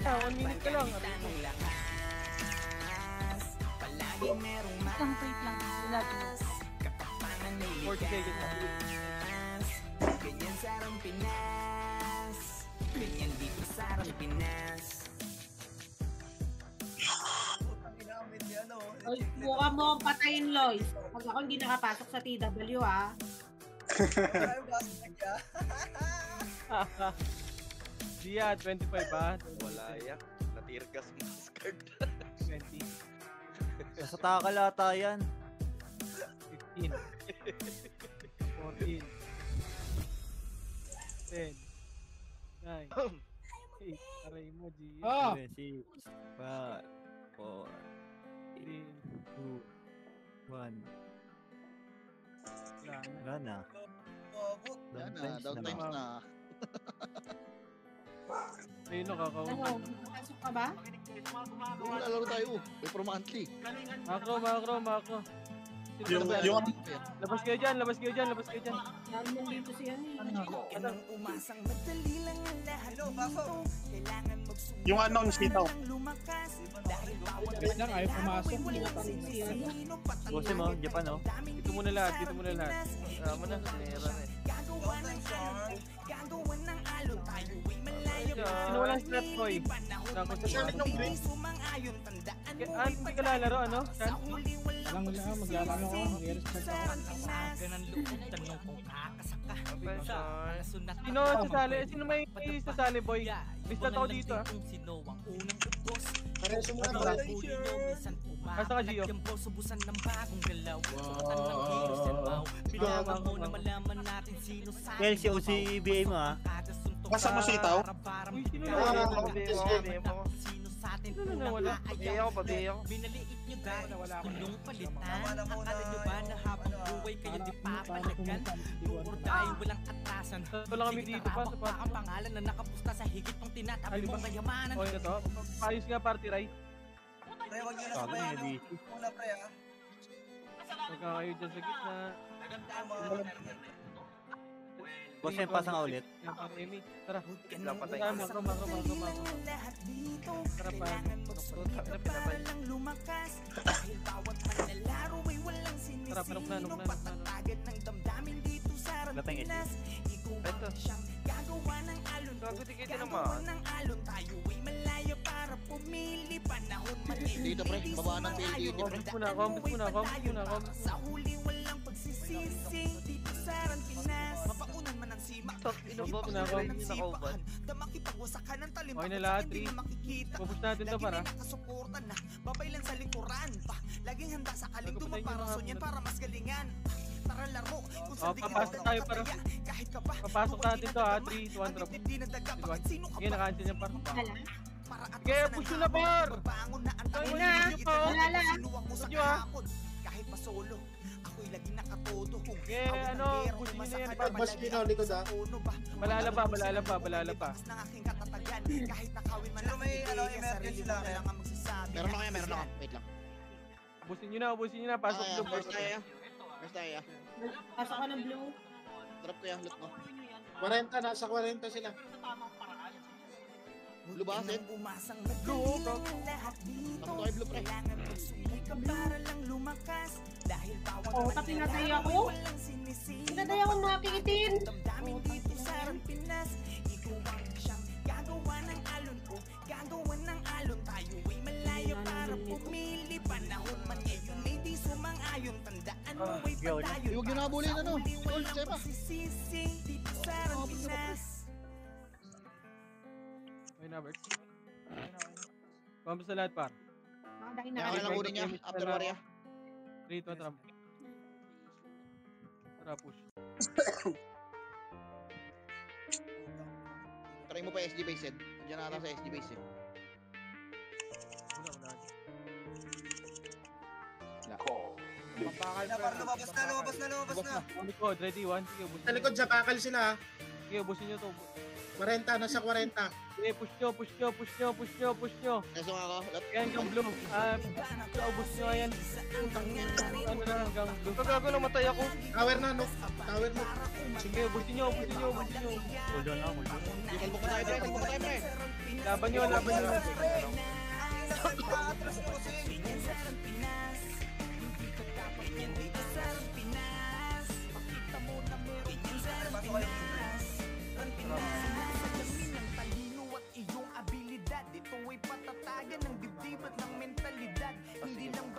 1 minute ka lang. Isang plate lang. Lagi mo. 40 seconds na. Ganyan sarang Pinas. Ganyan dito sarang Pinas. Oy, mukha mo ang patayin, Lois. Pag ako hindi nakapasok sa TW, ha? Dia, 25 ba? Wala yak. Natirgas mask card. 20. Sa takal ata yan. 15. 14. 10. 9. 8. Aray mo, Gia. 7, 6, 5, 4, 3, 2, 1. Wala na. Yan na, down times na. Ayun, nakakaw. Ano, pasok ka ba? Oo, lalaro tayo. May for monthly. Makro. Labas kayo dyan. Yan mo dito siya ni. Inang umasang madali lang ang lahat dito. Kailangan magsumikap. Yung unknown sitaw. Lumakas. Dahil bawat Wait lang, ayaw pumasok. Bose mo, Japan, oh. Dito muna lahat. Tama na. Gagawa ng alon. Gagawa ng alon. Tayo ay malayo. Sino walang strap, Koy? Hindi sumang-ayon. Tandaan mo ay Hindi ka lalaro, ano? sa huli walang Walang maglalaro ako. Mag-respect ako. ganang loob. Tanong kung kakasaka. Sino sasali? Sino may sasali, boy? Lista ako dito, ah. Sino ang unang ubos? Pareso mo na Asa Asa ka, Gio? Subusan ng bagong galaw. Subutan ng kilos yan, wow. Binawa mo na malaman natin sino sa Well, si OCBA mo, ah. Basta mo sitaw? Uy, sino na wala? Sino sa atin Sino na wala? Binaliit nyo dahil yung palitan. Akala nyo ba na habang buhay kayo di papalagan? Tuor dahil walang atasan. Wala kami dito pa sa ang pangalan na nakapusta sa higit ng tinatabi mong kayamanan. Okay na to. Ayos nga party, Ray. Pre, wag nyo na Sabi sabayan. niya, Muna, pre, ha? Pagka kayo dyan sa gitna. Boss, yan, pasa nga ulit. Yan, para Amy. Tara. Lapatay. Makro. Tara pa. Para lang lumakas. Dahil bawat manlalaro ay walang sinisino. Patatagan ng damdamin dito sa Pinas. Ikaw ang siyang gagawa ng alon. Gagawa ng alon. Tayo ay malaya para pumili. Panahon mali. Dito pre, baba ng PLDT pre. Kompis muna. Sa huli walang pagsisisi. Dito sa Pinas. Mapaunan man ang simak. Damakipagwasakan ng talim. Okay na lahat, Tri. Focus natin to, para. Nakasuportan na. Babay lang sa likuran pa. Laging handa sa kalingduman para sonyan para mas galingan. Tara laro. Kung sa papasok tayo para. kahit ka pa. Papasok natin to, ha. 3, 2, 1, drop. Sige, nakancel yung par. Sige, push nyo na, par! Ayun na. Wala lang. Kahit pa solo. Ako'y laging nakatodo. Sige, ano, push nyo na yan. Pagbas Pino, likod, ha? Balala pa. Ng aking katatagan. Kahit nakawin man Pero may, emergency lang, lang ang magsasabi. Meron ako. Wait lang. Busin nyo na. Pasok blue. First tayo. Pasok ka ng blue. Drop ko yung loot mo. 40, nasa 40 sila. Lubasin. Umasang madali lang ang lahat dito. Tapos tayo blue pre. Kailangan magsumikap para lang lumakas. Dahil bawat Pinatay ako? walang sinisino. Pinatay ako mga kingitin. Damdamin dito sa Pinas. Ikaw ang siyang gagawa ng alon o gagawa ng alon. Tayo ay malaya para pumili. Panahon man ngayon hindi sumang-ayon. Tandaan mo ay padayon. Huwag nyo nabulin ano. Gold, Sepa. Sisisi dito sa Pinas. Okay na, Bert. Pumps na lahat, par. Dahil Kaya ka lang unin niya. After warrior. 3, 2, 1, trump. Tara, push. Try mo pa SG base head. Diyan na ata sa SG base eh. Wala. Lumabas na. Ang likod, ready, 1. Sige, busin Sa likod, sa kakal sila, ha? Sige, busin nyo to. 40, nasa 40. Sige, push nyo. Nesong ako. Lap. Yan, hanggang blue. Ubus nyo, ayan. Ano na, hanggang blue. Kagago, namatay ako. Tower na, no? Tower mo. Sige, busin nyo. Hold on ako. Kalbo ko tayo pre. Laban nyo, laban nyo. Atras mo kasi. Pasok kayo.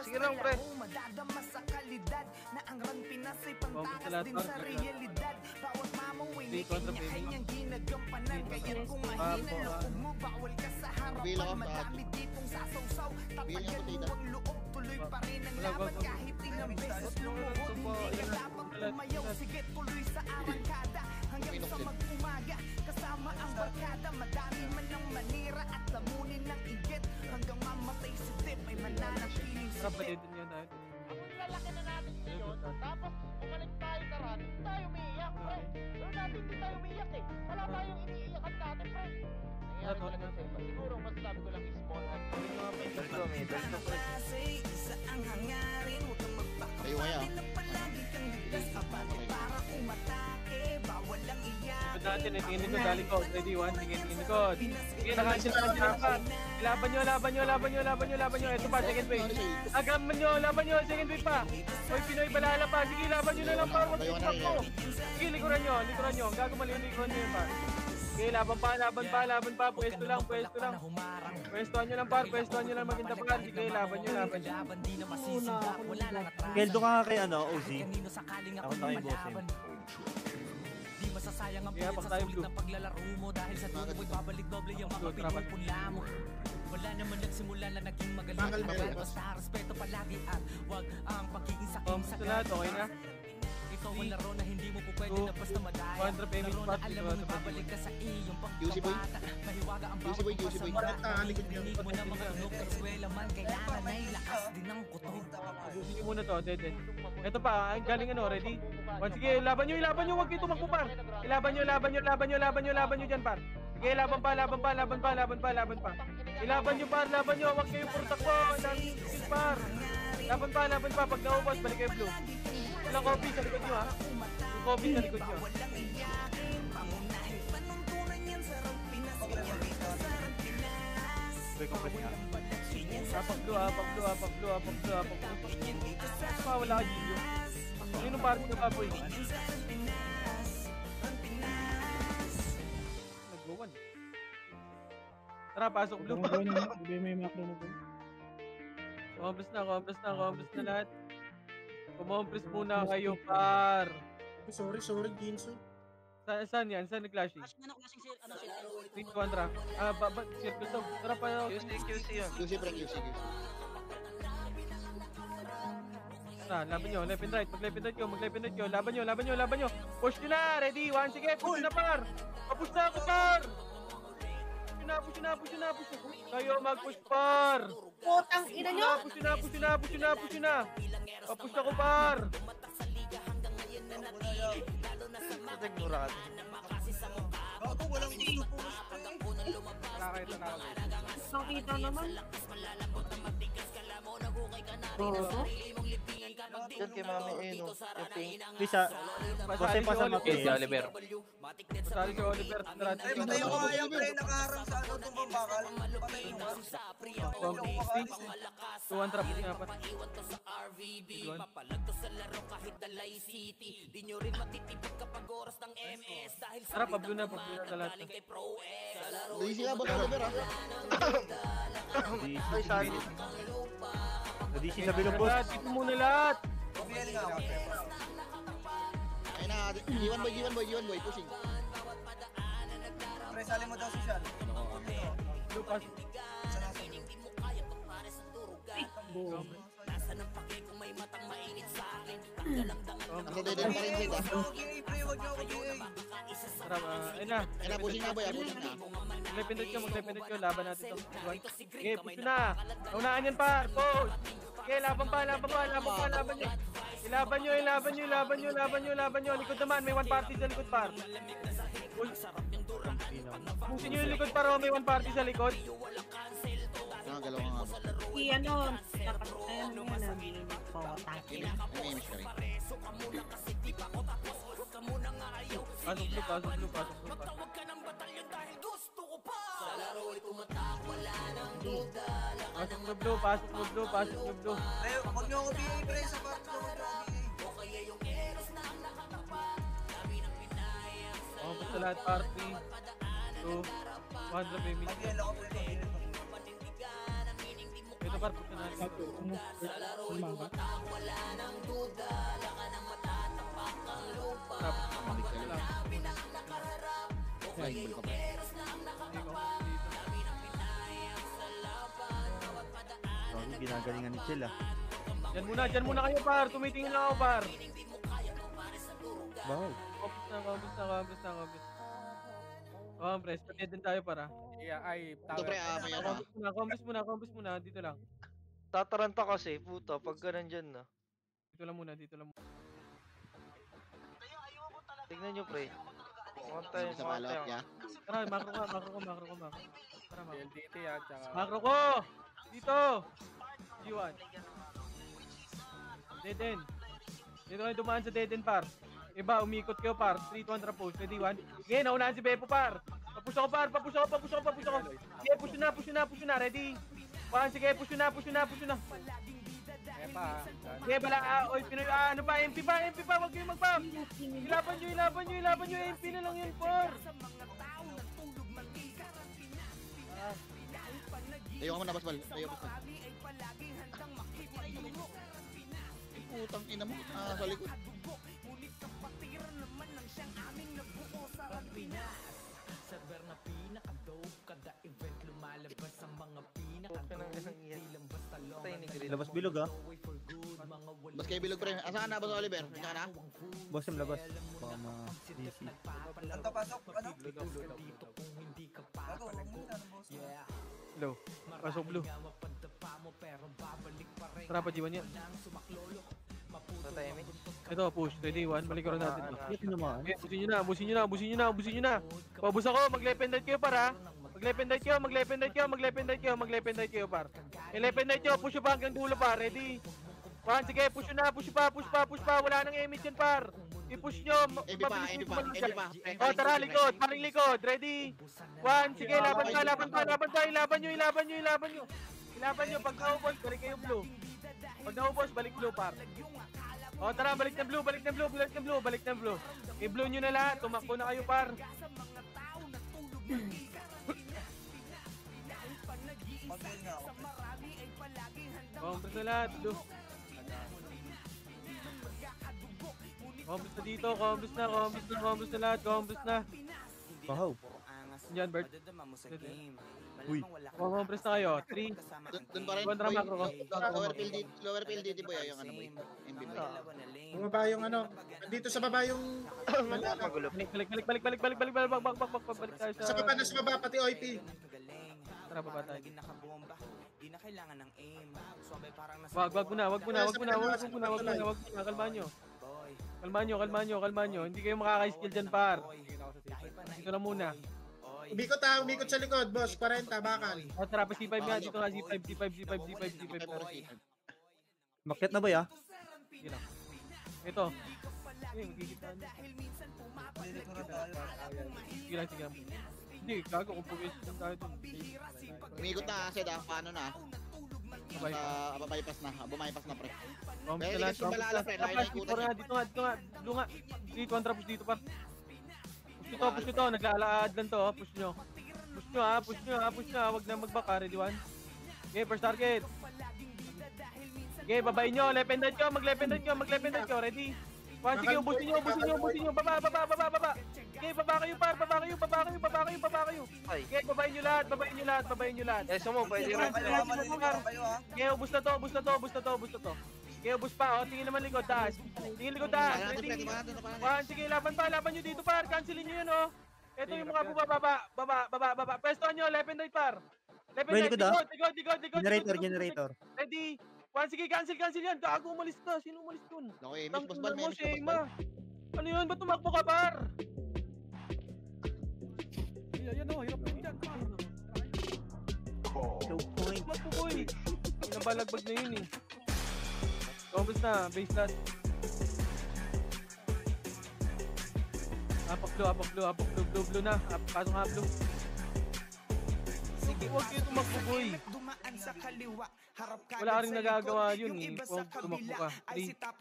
Sige lang, pre. Madadama sa kalidad na ang Run Pinas ay Focus sa pantakas lahat, din par. sa realidad. Bawat mamong ay Three contra baby. kanya-kanyang ginagampanan. Kaya't kung mahina Apo, loob mo, bawal ka sa Bilang harapan. ako, Madami ditong sasawsaw. Bilang ako, Tatagan tita. mo ang loob, tuloy pa rin ang Wala, laban. wag, wag. Kahit ilang beses lumuhod, hindi ka dapat tumayaw. Sige, tuloy sa arangkada hanggang sa mag-umaga. Kasama ang barkada, madami man ang manira at lamunin ng igit. Hanggang mamatay si Tip ay mananatiling si Tara, Tip. balitin nyo tayo. Lalaki na natin ngayon, tapos bumalik tayo sa run, hindi tayo umiiyak, pre. Pero dati hindi tayo umiiyak eh. Wala tayong iniiyakan dati, pre. Nangyari talaga sa iba. Siguro mas sabi ko lang is small hand. Isa ang hangarin, huwag kang Tayo kaya. magpakapalin na palagi kang ligtas. Abante para umatake, bawal lang iyak. Ito natin, tingin nito, daling ko. Ready, one, tingin nito. Sige, nakansel pa. Laban nyo, laban nyo, laban nyo, laban nyo, laban nyo. Ito pa, second wave. Agaman nyo, laban nyo, second wave pa. Hoy, Pinoy, balala pa. Sige, laban nyo na lang pa. Huwag nyo pa. Sige, likuran nyo, likuran nyo. Gago mali, likuran nyo yun pa. Sige, laban pa, laban pa, laban pa. Pwesto lang, pwesto lang. Pwestohan nyo lang par, pwestohan nyo lang maganda par. Sige, laban nyo, laban nyo. Keldo ka nga kay OZ. Ako na kay Bossem. Di masasayang ang Kaya pilit pag sa tayo sulit blue. ng paglalaro mo. Dahil sa dulo mo'y babalik doble yung mga Good, rapat. pinupula mo. Wala naman nagsimula na naging magaling. Bakal meron. Abay, basta respeto palagi at wag ang pagiging saking Kamusta lahat? Okay na? Ikaw ang laro na hindi mo po pwede Two. na basta madaya. 200 payment Laro na spot, alam dito mo sa na babalik ka sa iyong Juicy boy. pagkabata. Mahiwaga ang Juicy boy, juicy boy. pagkabata. Halikod niyo. Hindi mo na mga tunog sa eskwela man. Kailangan ay lakas din ng kuto. Sige muna to, dead. Ito pa, ang galing ready? One, sige, laban nyo, huwag kayo tumakbo par. Ilaban nyo dyan par. Sige, laban pa. Ilaban nyo par, huwag kayo puro takbo. Dami skill par. Laban pa, pag naubos, balik kayo blue. Walang copy sa likod nyo ha. Yung copy sa likod nyo. Break compress nga. Apak blue. Wala ka Gilio. Sino party ka baboy? Nag-go-one. Tara, pasok blue. Bigay mo yung macro na po. Kumompres na lahat. Kumompres muna kayo, par. Sorry, Ginso. Saan yan? Saan nag-clashing? Ring contra. Circle to. Tara pa. QC yun. QC pre, QC. Laban nyo. Left and right. Mag-left and right ko. Laban nyo. Push nyo na. Ready? One, sige. Push nyo na, par. Papush na ako, par. Push nyo na. Kayo mag-push, par. Putang ina nyo! Push nyo na. Papush ako, par. Nagmura ka. Ako walang gusto po. Nakita naman. Oo. Diyan kay Mami no. Yung pink. Please Bossem pa sa map eh. Oliver. Pasali si Oliver. Ay, patay ko nga yung pre nakaharang sa itong pambakal. Patay ko nga. 2-1 trap nga pa. Tara, pablo na sa lahat. Easy nga ba Oliver ha? Ay, sorry. DC sa bilog boss. Lahat, dito muna lahat. OBL nga ako. Ayun na, G1 boy, pushing. Pre, sali mo daw si Sean. Lupas. Ano dead pa rin sila. Huwag yung pre, huwag yung OBL. Tara, ayun na. Ayun na, pushing na boy, pushing na. Mag-repindot ko, laban natin to. Okay, push na. Naunahan yan par, push. Okay, laban pa, laban nyo. Ilaban nyo. Likod naman, may one party sa likod par. Pusin nyo yung likod par, may one party sa likod. Galaw nga. Si ano, dapat ayan mo yan. Pawatake na. May image ka rin. Pasok blue. Pasok na blue, pasok na blue, pasok na blue. Pre, huwag niyo ako BA, pre, sa party ko. Basta lahat party. 2, 1 baby. Mag-yelo ko, pre. Ito par, punta na. Flying ball ka pa. Sorry, ginagalingan ni Chill ah. Diyan muna kayo par. Tumitingin lang ako par. Wow. Compres, pati din tayo para. Yeah, ay, Ito pre, may ano. Compres muna, dito lang. Tataranta kasi, puta, pagka nandyan na. Dito lang muna. Tignan nyo, pre. One time, Sa one follow-up, time. ya. Tara, macro ka. Tara, macro. LDT yan, tsaka... Macro ko! Dito! G1. Dead end. Dito kayo dumaan sa dead end, par. Iba, umikot kayo, par. 3 contra push. Ready, 1. Sige, naunahan si Beppo, par. Papush ako, par. Papush ako. Sige, push na. Ready? 1, sige, push na. Epa, Sige, bala, oy, Pinoy, ano pa, MP pa, wag kayo mag-pump. Ilaban nyo, MP na lang yun, por. Tayo ka muna, basbal. Putang ina mo. Sa likod. Labas bilog ah. Bas kayo bilog pre. Asaan na, Boss Oliver? Diyan ka na? Boss yung labas. Baka ma-DC. Anto, pasok, ano? Bago, boss. Hello, pasok blue. Tara pa, G1 yan. Sa timing. Ito, push. Ready, 1. Balik ko rin natin. Ito naman. Okay, busin nyo na. Pabus ako, mag-lependite kayo para. Mag-lependite kayo par. I-lependite kayo, push pa hanggang dulo par. Ready? 1, sige, push pa. Wala nang image yan par. I-push nyo. MP pa. O, tara, likod. Paring likod. Ready? 1, sige, laban pa. Ilaban nyo. Pag naubos, balik kayo blue. Pag naubos, balik blue par. O, tara, balik na blue. I-blue nyo na lahat. Tumakbo na kayo par. Mag-yelo nga ako, pre. Compres na lahat, blue. Compres na dito, compres na lahat. Wow. Yan, Bert. Uy. Compres na kayo. 3. Doon pa rin. Kontra macro ko. Lower field dito boy. Yung ano boy. MP boy. Bumaba yung ano. Dito sa baba yung... Magulo. Balik tayo sa... Sa baba, pati OIP. Tara, baba tayo. Wag muna. Kalmahan nyo. Hindi kayo makaka-skill dyan, par. Dito na muna. Umikot sa likod, boss. 40, bakal. O, tara, pa C5 nga. Dito nga, C5. Makyat na ba ya? Sige lang. Ito. Magkikita na. Sige lang. Hindi, gago kung pag-isip lang tayo dun. Umikot na, Sed ah. Paano na? Bumaypas na pre. Pero hindi kasi balala pre. Dito nga. Blue nga. 3 contra push dito par. Push ito. Nag-aalaad lang to. Push nyo. Push nyo. Wag na mag-back. Ready, 1. Okay, first target. Okay, babayin nyo. Lependite ko. Mag-lependite ko. Ready? 1, sige, ubusin nyo. Baba. Okay, baba kayo par. Baba kayo. Okay, babayin nyo lahat. Eh, sumo, pwede rin. Okay, ubus na to. Okay, ubus pa. O, tingin naman likod, taas. Ready? 1, sige, laban nyo dito par. Cancelin nyo yun, o. Ito yung mga baba. Pwestohan nyo, lependite par. Likod. Generator. Ready? 1, sige, cancel yan. Gago, umalis ka. Sino umalis dun? Ako eh, Boss Bal, Tangina mo, may Shema. Ano yun? Ba't tumakbo ka, par? Yan o, hirap lang dyan. No point. Tumakbo, boy. Nabalagbag na yun eh. Compres na, base last. Apak blue na. Pasok nga blue. Huwag kayo tumakbo, boy. Wala rin nagagawa yun eh. Huwag tumakbo ka. 3, 2,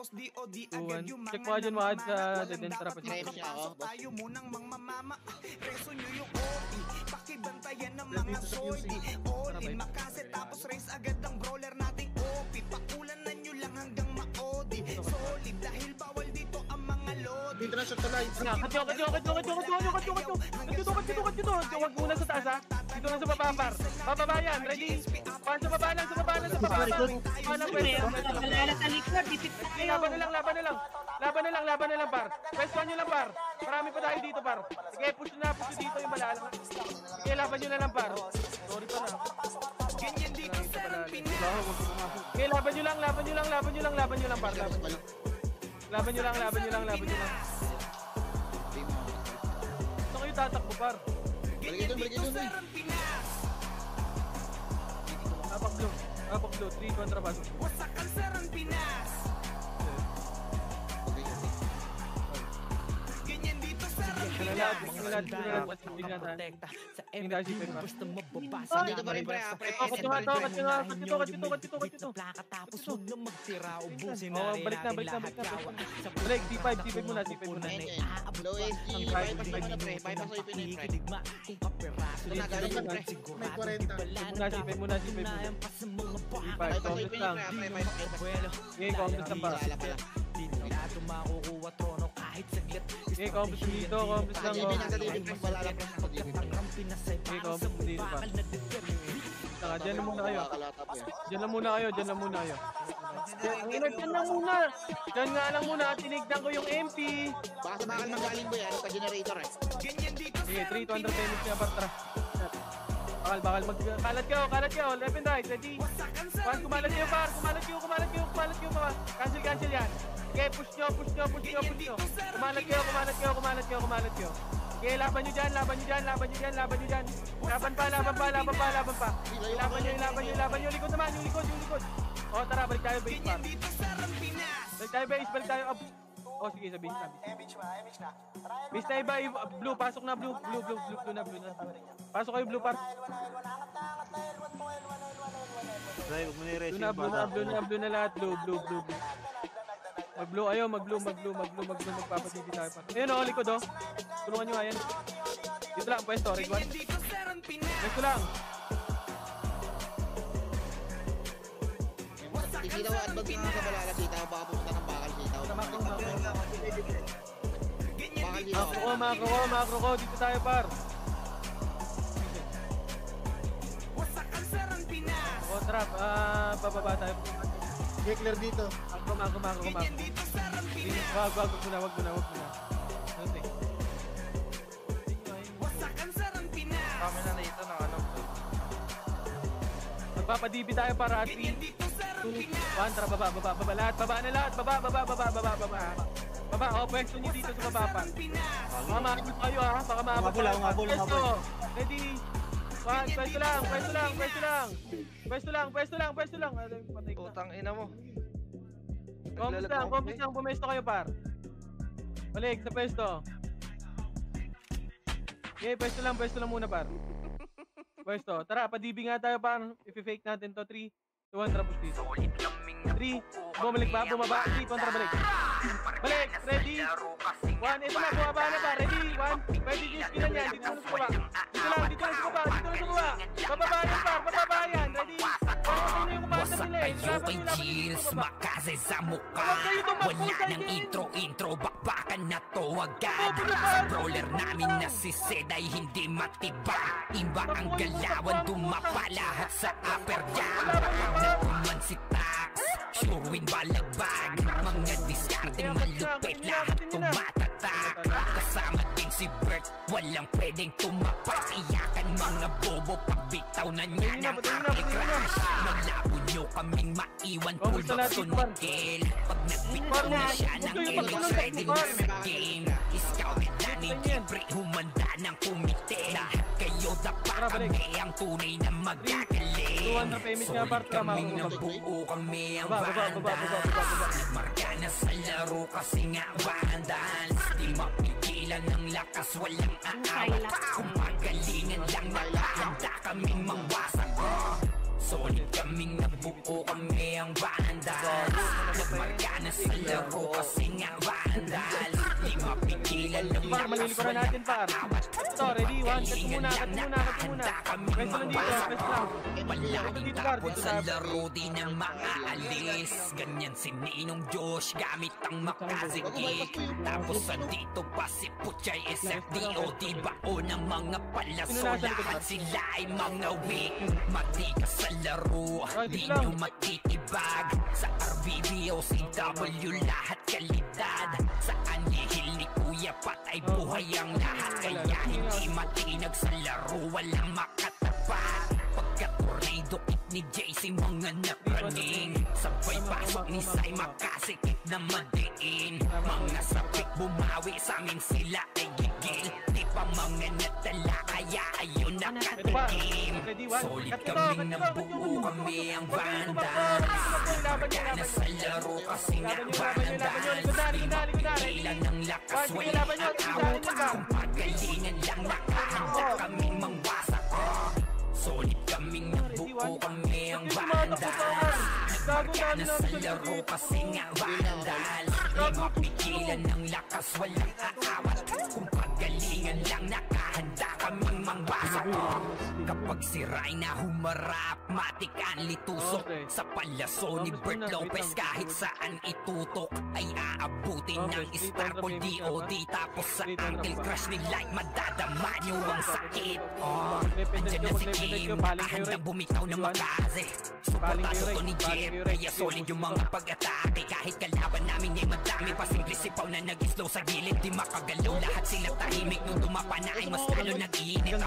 1. Check mo ka dyan, Mahad, sa Dedentra pa siya. Reps niya ako, boss. Dito sa QC. Dito na siya tulay. Huwag muna sa taas ha. Dito na sa baba, par. Bababa yan, ready? Pan sa baba lang, sa baba lang, sa baba lang. Walang pwesto. Malala sa likod, ipit na kayo. Laban na lang, laban na lang. Laban na lang, par. Pwestuhan nyo lang, par. Marami pa tayo dito, par. Sige, push dito yung malala. Sige, laban nyo na lang, par. Sorry pa na. Sige, laban nyo lang, par. Laban nyo lang. Saan kayo tatakbo, par? Balik ito, eh. Apak blue, 3 kontra pasok. Dito pa rin, pre. Balik na. Break, C5 muna. Low SG, bypass mo na, pre. Bypass mo yung pinay, pre. Ito na, galing na, pre. May 40. C5 muna. Bypass mo yung pinay, pre. Bypass mo. Okay, Congress lang pa. Okay, Congress dito, Congress lang. Hindi na galing, pre. Wala lang, pre. Okay, Congress dito pa. Saka, dyan lang muna kayo. Dyan lang muna kayo. Dyan nga lang muna. Tinignan ko yung MP. Baka sa bakal manggaling mo yan, pa-generator eh. Sige, 3, 200 minutes niya, Bartra. Bakal. Kalat kayo. Left and right, ready? One, kumalat kayo, par. Kumalat kayo, mga. Cancel yan. Okay, push nyo. Kumalat kayo. Okay, laban nyo dyan. Laban pa. Laban nyo. Likod naman, yung likod. O, tara, balik tayo base, par. Balik tayo. O, sige, sabihin na. Base na iba, blue, pasok na, blue na. Pasok kayo, blue, par. Try, huwag mo ni-resin. Blue na lahat, blue. Mag-blue, magpapatiti tayo pa. Ayun o, likod o. Tulungan nyo nga yan. Dito lang, pwesto, rig 1. Pwesto lang. Sitaw, adbag nga sa balala, sitaw. Baka pumunta ng bakal, sitaw. Bakal sitaw. Makro ko. Dito tayo, par. O, trap. Bababa tayo. Get clear dito. Makro. Wag muna. Kami na dito ng ano. Magpapadibi tayo para 3, 2, 1, tara, baba, lahat, baba na lahat, baba, o, pwesto nyo dito sa baba, par. Baka maabot kayo, ha, baka maabot kayo. Pwesto, ready, 1, pwesto lang. Patay ka. Putang ina mo. Compis lang, pumesto kayo, par. Balik, sa pwesto. Okay, pwesto lang muna, par. Pwesto, tara, padibi nga tayo, par. If-fake natin to, 3, 2, 1, tapos dito. 3, bumaba, 3, kontra balik. Balik, ready, 1, ito na, bumaba na, par. Ready, 1, pwede yung skinan yan, dito na sa baba. Dito lang sa baba. Bababa yan, par, ready. Ano yung kumasa nila eh. Kay Chills, makasay sa mukha. Wala nang intro, bakbakan na to agad. Sa brawler namin na si Zed ay hindi matibag. Iba ang galawan, dumapa lahat sa upper jam. Nagkuman si Tax, sure win balagbag. Mga discarding malupit, lahat tumatatak. Kasama din si Bert, walang pwedeng tumapak. Iyakan mga bobo, pagbitaw na niya ng aking crush. Malabo nyo kaming maiwan, pull up sunikil. Pag nagbitaw na siya ng kilig, ready na sa game. Scouted na ni Jeffrey, humanda ng kumite. Lahat kayo dapa kami ang tunay na magkakalit. 200 PMs nga par, tama ko. Nabuo kami ang Baba. Marka na sa laro kasi nga vandals. Di mapigilan ng lakas, walang aawat. Kung magalingan lang nakahanda kaming mangwasak. Solid kaming nabuo kami ang vandals. Nagmarka na sa laro kasi nga vandals. Di mapigilan ng Par, lakas, malilikuran natin par. Ito, ready, 1, cut muna. Pwesto lang dito, pwesto lang. Palaging tapon sa laro di na maaalis. Ganyan si Ninong Josh gamit ang makazikik. Tapos andito pa si Puchay SFDO. Di bao ng mga palaso, lahat sila ay mga weak. Mati ka sa laro, di nyo matitibag. Sa RBB o CW lahat kalidad. Sa anihil ni Kuya Pat ay buhay ang lahat. Kaya hindi matinag sa laro, walang makatapat. Pagka-tornado kit ni JC mga napraning. Sabay pasok ni Sai makasikip na madiin. Mga sapik bumawi sa amin sila ay gigil. Di pa mga natala kaya ayun nakatikim. Solid kaming nabuo kami ang vandals. Marka na sa laro kasi nga vandals. Di mapigilan ng lakas, walang aawat. Kung pagalingan lang nakahanda kaming mangwasak. Solid kaming nabuo kami ang vandals. Marka na sa laro kasi nga vandals. Di mapigilan ng lakas, walang aawat. Kung pagalingan lang nakahanda kaming mangwasak. Kapag sira'y na humarap, matik ang litusok. Sa palaso ni Bert Lopez kahit saan itutok ay aabutin ng Starpol DOD. Tapos sa Uncle Crush ni Light madadama nyo ang sakit. Andyan na si Kim, nakahandang bumitaw ng makaze. Suportado to ni Jeff, kaya solid yung mga pag-atake. Kahit kalaban namin ay madami pa, simple sipaw na nag-slow sa gilid. Di makagalaw, lahat sila tahimik. Nung dumapa na ay mas lalo nag-iinit.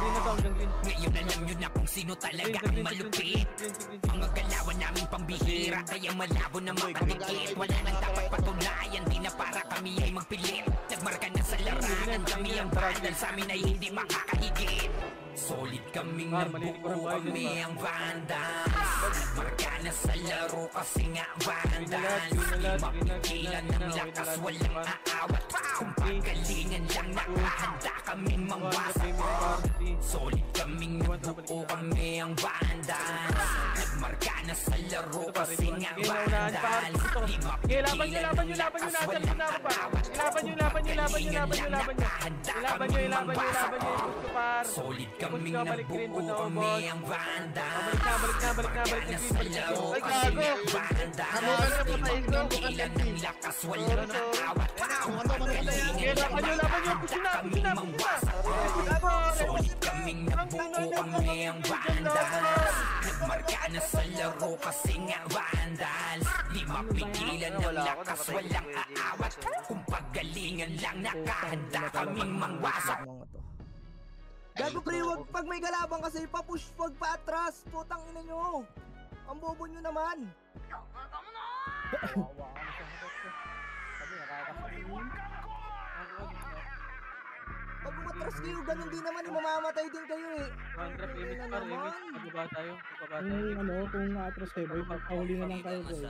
Ngayon alam nyo na kung sino talaga ang malupit. Mga galawan namin pambihira, kaya malabo na makatikit. Wala nang dapat patunayan, di na para kami ay magpilit. Nagmarka na sa larangan, kami ang bandal, sa amin ay hindi makakahigit. Solid kaming nabuo kami ang vandals. Nagmarka na sa laro kasi nga vandals. Di mapigilan ng lakas, walang aawat. Kung pagalingan lang nakahanda kaming mangwasak. Solid kaming nabuo kami ang vandals. Nagmarka na sa laro kasi nga vandals. Di mapigilan ng lakas, walang aawat. Ilaban nyo. Solid kaming nabuo kami ang vandals. Balik na. Marka na sa laro kasi nga vandals. Di mapigilan ng lakas, walang aawat. Kung pagalingan lang nakahanda kaming mangwasak. Solid kaming nabuo kami ang vandals. Nagmarka na sa laro kasi nga vandals. Di mapigilan ng lakas, walang aawat. Kung pagalingan lang nakahanda kaming mangwasak. Gago pre, wag pag may galabang kasi pa-push, wag pa-atras. Putang ina nyo. Ang bobo nyo naman. Pag umatras kayo, ganun din naman, mamamatay din kayo eh. 100 PMs par, pababa tayo. Kung atras kayo, boy, pagpahuli na lang kayo, boy.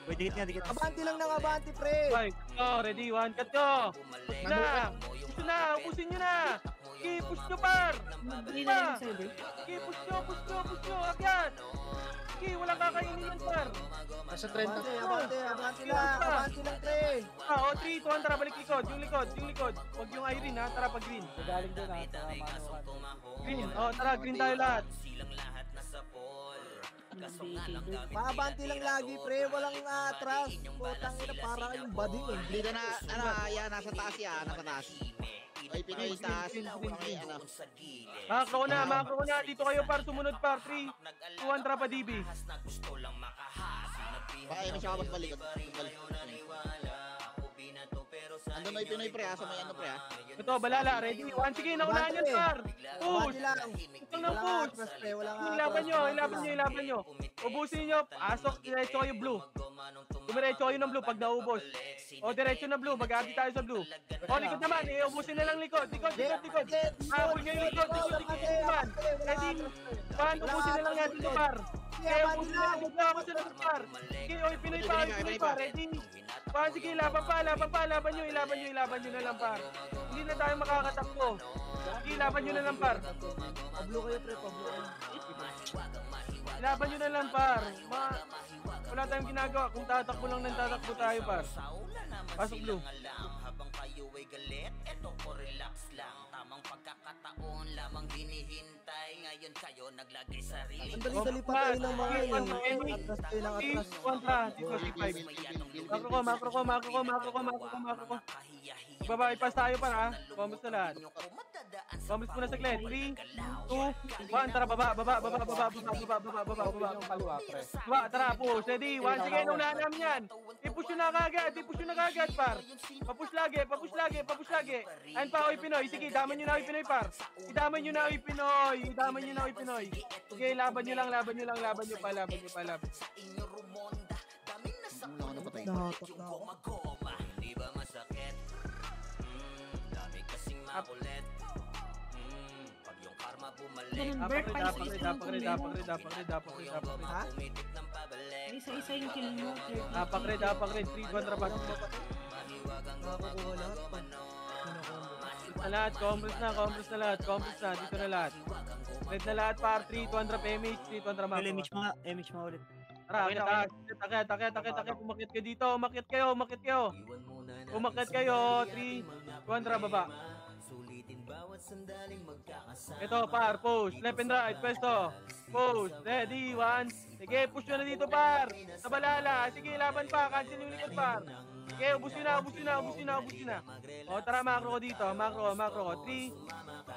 Pwede dikit. Abanti lang ng abanti pre. 5, ready, 1, cut nyo! Push na! Ubusin nyo na! Okay, push nyo par! Hindi na yung survey. Okay, push nyo! Akyat! Okay, walang kakainin yan par! Nasa 30. Abanti lang pre. 3, 2, 1, tara, balik likod. Yung likod. Huwag yung Irene ha, tara pag green. Galing doon ha. Green, tara, green tayo lahat. Maabanti lang lagi pre, walang atras. Putang ina, para kayong bading eh. Dito na, nasa taas yan, nasa taas. Ay, Pinoy taas. Makakaw na, dito kayo par, sumunod par, 3, 2, 1, tara pa DB. Baka may siya kapag balik. Andun may Pinoy pre, sa may ano pre. Ito, balala, ready? 1, sige, naunahan yan par. Push! Ito lang push! Ilaban nyo. Ubusin nyo, asok, diretso kayo blue. Dumiretso kayo ng blue pag naubos. O, diretso na blue. Mag-aadi tayo sa blue. O, likod naman. Ubusin na lang likod. Likod. Habol nyo yung likod. Likod naman. Ready? Pan, ubusin na lang natin ito, par. Okay, ubusin na lang. Ubusin na lang, par. Okay, oy, Pinoy pa. Ready? Pan, sige, laban pa. Ilaban nyo na lang, par. Hindi na tayo makakatakbo. Sige, laban nyo na lang, par. Pablo kayo, pre. Pablo kayo. Laban nyo na lang, par. Wala tayong ginagawa. Kung tatakbo lang nang tatakbo tayo, par. Pasok blue. Habang kayo ay galit, eto ko relax lang. Tamang pagkakataon lamang hinihintay. Ngayon kayo naglagay sarili. Ang dali-dali pa tayo ng mga yun. Atras kayo ng atras. Kontra. Dito, C5. Makro ko. Babae, pass tayo, par, ha? Combos na lahat. Combos muna saglit. 3, 2, 1. Tara, baba. Baba, tara, push. Ready? 1, sige, naunahan namin yan. I-push yun na kagad, par. Papush lagi. Ayan pa, oy, Pinoy. Sige, daman nyo na, oy, Pinoy, par. Idaman nyo na, oy, Pinoy. Okay, laban nyo pa. Nahatak na ako. Di ba masakit? Dami kasing makulit. Pag yung karma bumalik. Ganun, Bert, Dapak red. Ha? Umitik ng pabalik. Isa-isa yung kill mo. Dapak red. 3 kontra pa. Nakakukuha lahat. Combos na lahat. Dito na lahat. Red na lahat, par. 3 kontra PMH, 3 kontra Mako. Image mo ulit. Tara, akit. Umakit kayo dito. Umakit kayo. 3 kontra baba. Ito, par. Push. Left and right. Pwesto. Push. Ready. 1. Sige, push nyo na dito, par. Sa balala. Sige, laban pa. Cancel yung likod, par. Sige, ubus nyo na. O, tara, macro ko dito. Macro ko. 3,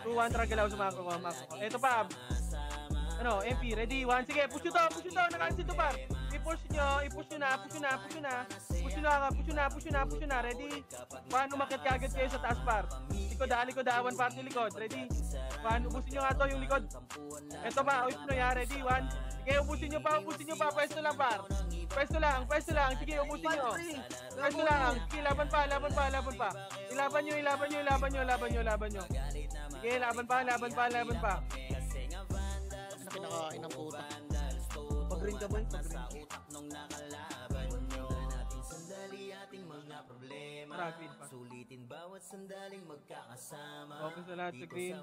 2, 1. Tara, galaw sa macro ko. Ito, pa. Ano, MP, ready? 1, sige, push nyo to. Nakancel to, par. I-push nyo na. Ready? 1, umakit kagad kayo sa taas, par. Likod, 1 par sa likod. Ready? 1, ubusin nyo nga to yung likod. Ito pa, oy, Pinoy, ha? Ready? 1. Sige, ubusin nyo pa. Pwesto lang, par. Pwesto lang. Sige, ubusin nyo. Pwesto lang. Sige, laban pa. Ilaban nyo. Sige, laban pa. Pinaka-inang puta. Pag-green ka, boy. Green pa. Sulitin bawat sandaling magkakasama. Focus na lahat sa green.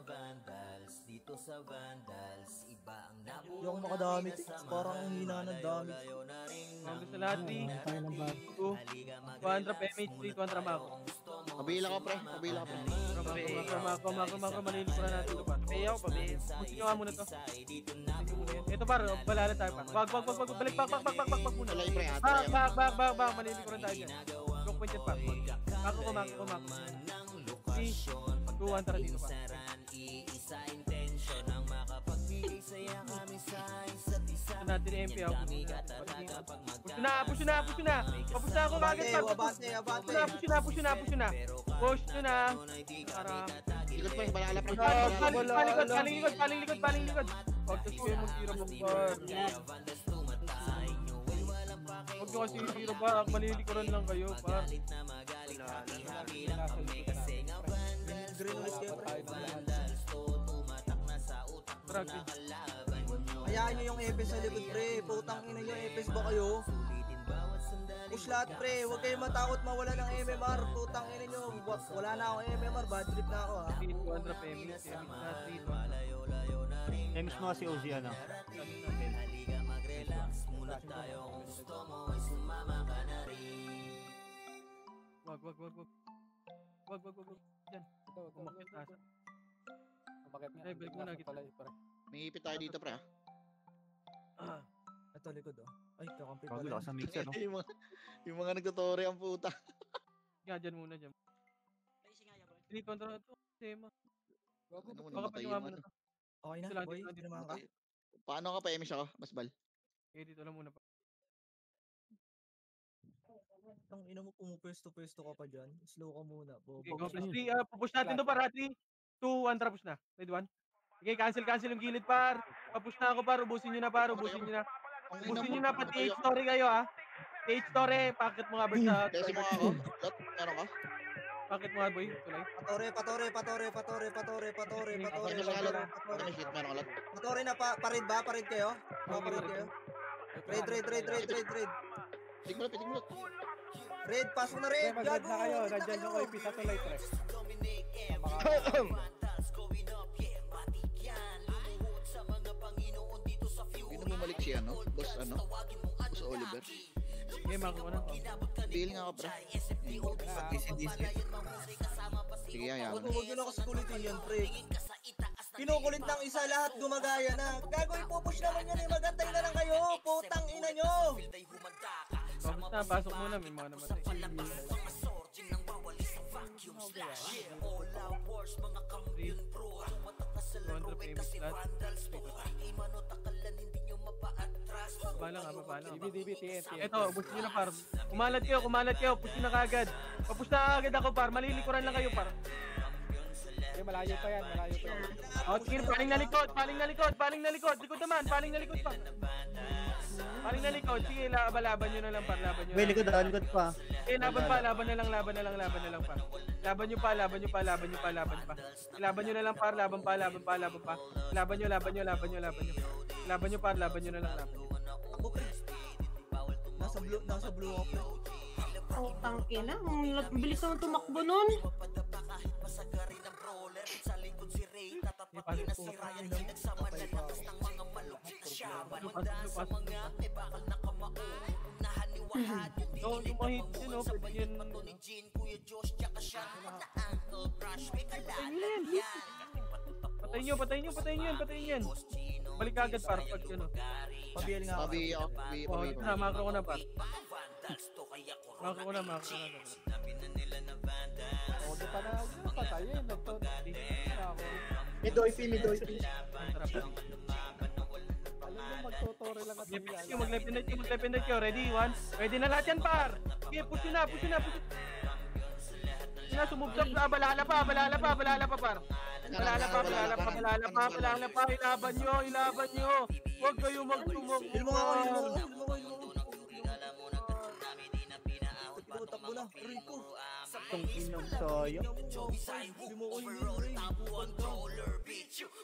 Dito sa Vandals, iba ang Hindi ako makadamit. Parang ang hina ng damage. Focus na lahat, 3, 2, 1 kontra PMH, 3 kontra Mako. Pabila ka, pre. Mako, malilikuran natin ito, par. Pusin nyo nga muna to. Ito, par, balala tayo, par. Wag, balik, back muna. Tulay, pre, ha? Back, malilikuran tayo dyan. Lock point yan, par. Mako ko. 3, 2, 1, tara dito, par. Ito natin yung MP, ha? Push na. Papush na ako kagad, par. Abante. Push na. Push nyo na. Para... Likod, pre. Balala, pre. Paling likod. Huwag kasi kayo mag-tira mo, par. Huwag nyo kasi tira ba? Malilikuran lang kayo, par. Green ulit kayo, pre. Tragedy. Hayaan nyo yung Epes sa likod, pre. Putang ina nyo, Epes ba kayo? Push lahat, pre. Huwag kayo matakot mawala ng MMR. Putang ina nyo. Wala na akong MMR. Bad trip na ako, ha. 3 kontra PMH na 3 kontra. Image mo kasi OZ ano. Wag. Diyan. Umakit asa. Ay, balik muna kita. May ipit tayo dito, pre, ha? Ito, likod, oh. Ay, kakampi Bago pala. lang sa mixer, no? yung mga nagtutore ang puta. Dyan muna. 3 kontra ito. Tema. Ano mo, Baka namatay paniwa yung muna ano. to. Okay na, Ito lang, boy. dito lang, Tinamaan ka. Paano ka pa, Emish ako? Basbal. Okay, dito lang muna pa. Ang ina mo, pumupwesto-pwesto ka pa dyan. Slow ka muna. Okay, go plus 3. Pupush natin to, para 3, 2, 1, tapos na. Ready, 1. Okay, cancel yung gilid, par. Papush na ako, par. Ubusin nyo na, par. Ubusin nyo na, pati story kayo, ha. Cage Torre, pakit mo nga boy sa... Tesi mo nga ako. Lot, meron ka? Pakit mo nga boy, tulay. Patore. Meron ka lot. Ano hit, meron ka lot? Patore na parid ba? Parid kayo? Parid kayo? Raid. Pitig mo lot. Raid, pasok na raid. Mag-red na kayo. Nandiyan yung OP sa tulay, pre. Hindi na bumalik si Boss Oliver. Sige, makakuha na. Feel nga ka, pre. Sige, ayaw na. Huwag nyo na kasi kulitin yan, pre. Kinukulit ng isa, lahat gumagaya na. Gago, ipupush naman yan eh. Magantay na lang kayo. Putang ina nyo. Tapos na, pasok muna, may mga namatay. DB, TNT. Ito, push nyo na par. Kumalat kayo, push nyo na kagad. Papush na agad ako par, malilikuran lang kayo par. Malayo pa yan. O, sige, paling na likod. Likod naman, paling na likod pa. Paling na likod, sige, laban nyo na lang par, laban nyo. Wait, likod pa. Eh, laban na lang par. Laban nyo pa. Laban nyo na lang par, laban pa. Laban nyo par, laban nyo na lang, Ako, pre. Nasa blue ako, pre. Oh, tangina. Ang bilis naman tumakbo nun. Yung mga hit yun, pwede yun. Patayin yun. Balik agad par, pag ano. Pabiel nga ako. Oh, ito na, makro ko na par. Makro ko na. Huwag pa na patayin. May doy P. Alam mo, magtutore lang at Mag-left kayo. Ready? One. Ready na lahat yan, par. Okay, push nyo na. Sumubsab na. Balala pa, par. Balala pa. Ilaban nyo. Huwag kayo magtumog. Heal mo nga ako. Takbo na. Rico. Itong inong soyo. Hindi mo ko heal.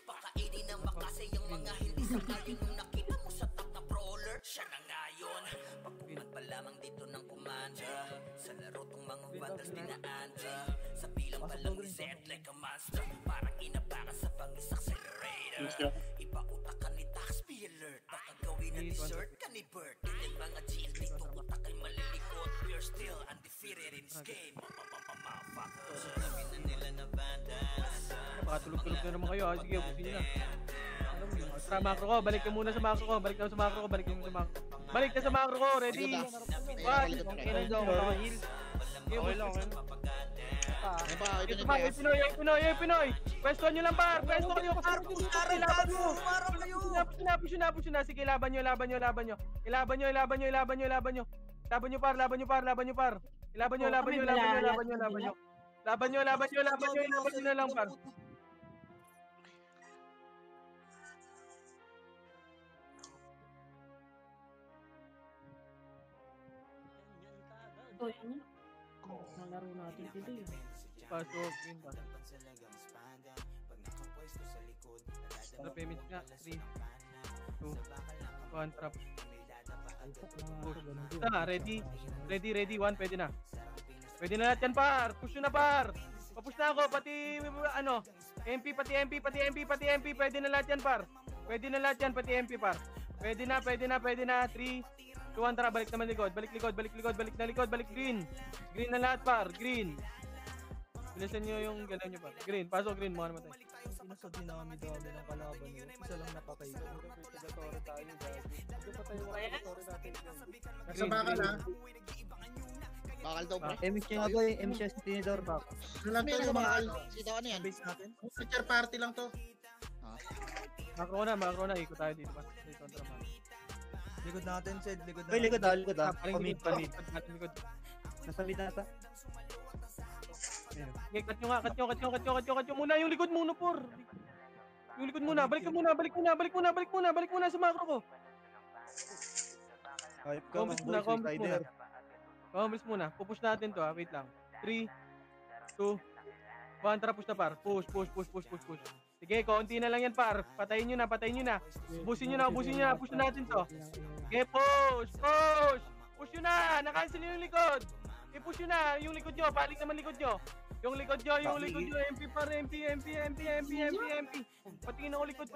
Pakainin ng makasay yung mga hindi sangayon nung nakita mo sa top na brawler. Siya na ngayon. Pagpuman pa lamang dito ng kumanda. Sa laro tong mga vandals dinaanda. Sa bilang pa lang set like a monster. Parang inabangan sa bangis accelerator. Ipautak ni taxi alert. Baka gawin na dessert ka ni Bert. Yung mga jeans dito utak ay malilikot. We're still undefeated in this game. Motherfuckers. Sabi na nila na bandas. Baka tulog-tulog na naman kayo. Sige, busin nyo na. Sa macro ko, balik ka muna sa macro ko. Balik ka sa macro ko. Ready? One. Okay lang daw. Okay lang. Ito pa, yung Pinoy. Pwesto nyo lang par. Pwesto kayo. Push na. Sige, laban nyo. Ilaban nyo par. Laban nyo na lang par. Oh, yan. Nalaro natin dito yun. Pasok. Yun ba? Trap image nga. 3, 2, 1, trap. Ready? 1, pwede na. Pwede na lahat yan par. Push na par. Papush na ako. Pati MP. Pwede na lahat yan par. Pati MP par. Pwede na. 3, 2, 1, tara. Balik naman likod. Balik green. Green na lahat par. Green. Bilisan nyo yung galaw nyo par. Green. Pasok green. Mukha naman tayo. Sa dinami-dami ng kalaban nyo. Isa lang napatay ko. Tagatore tayo. Patay yung tagatore natin. Nasa bakal ha. Bakal daw, pre. MX nga boy. MX yung tinidor back. Ano lang to yung bakal. Sino ano yan? Base natin. Picture party lang to. Macro na. Ikot tayo dito pa. Dito ang trabaho. Likod natin, Sed. Likod Boy, natin. likod ah. Pamid. Likod. Nasa mid nata. Okay, cut nyo muna. Yung likod muna, por. Yung likod muna. Balik muna sa macro ko. Hype ka, Combos mga muna, boys, combos muna. Rider. Combos muna. Pupush natin to, wait lang. 3, 2, 1, tara push na par. Push. Sige, konti na lang yan par. Patayin nyo na. Ubusin nyo na. Push natin to. Sige, push. Push nyo na. Nakancel yung likod. I-push nyo na. Yung likod nyo. Balik naman likod nyo. Yung likod nyo. MP par. MP. Patingin ako likod.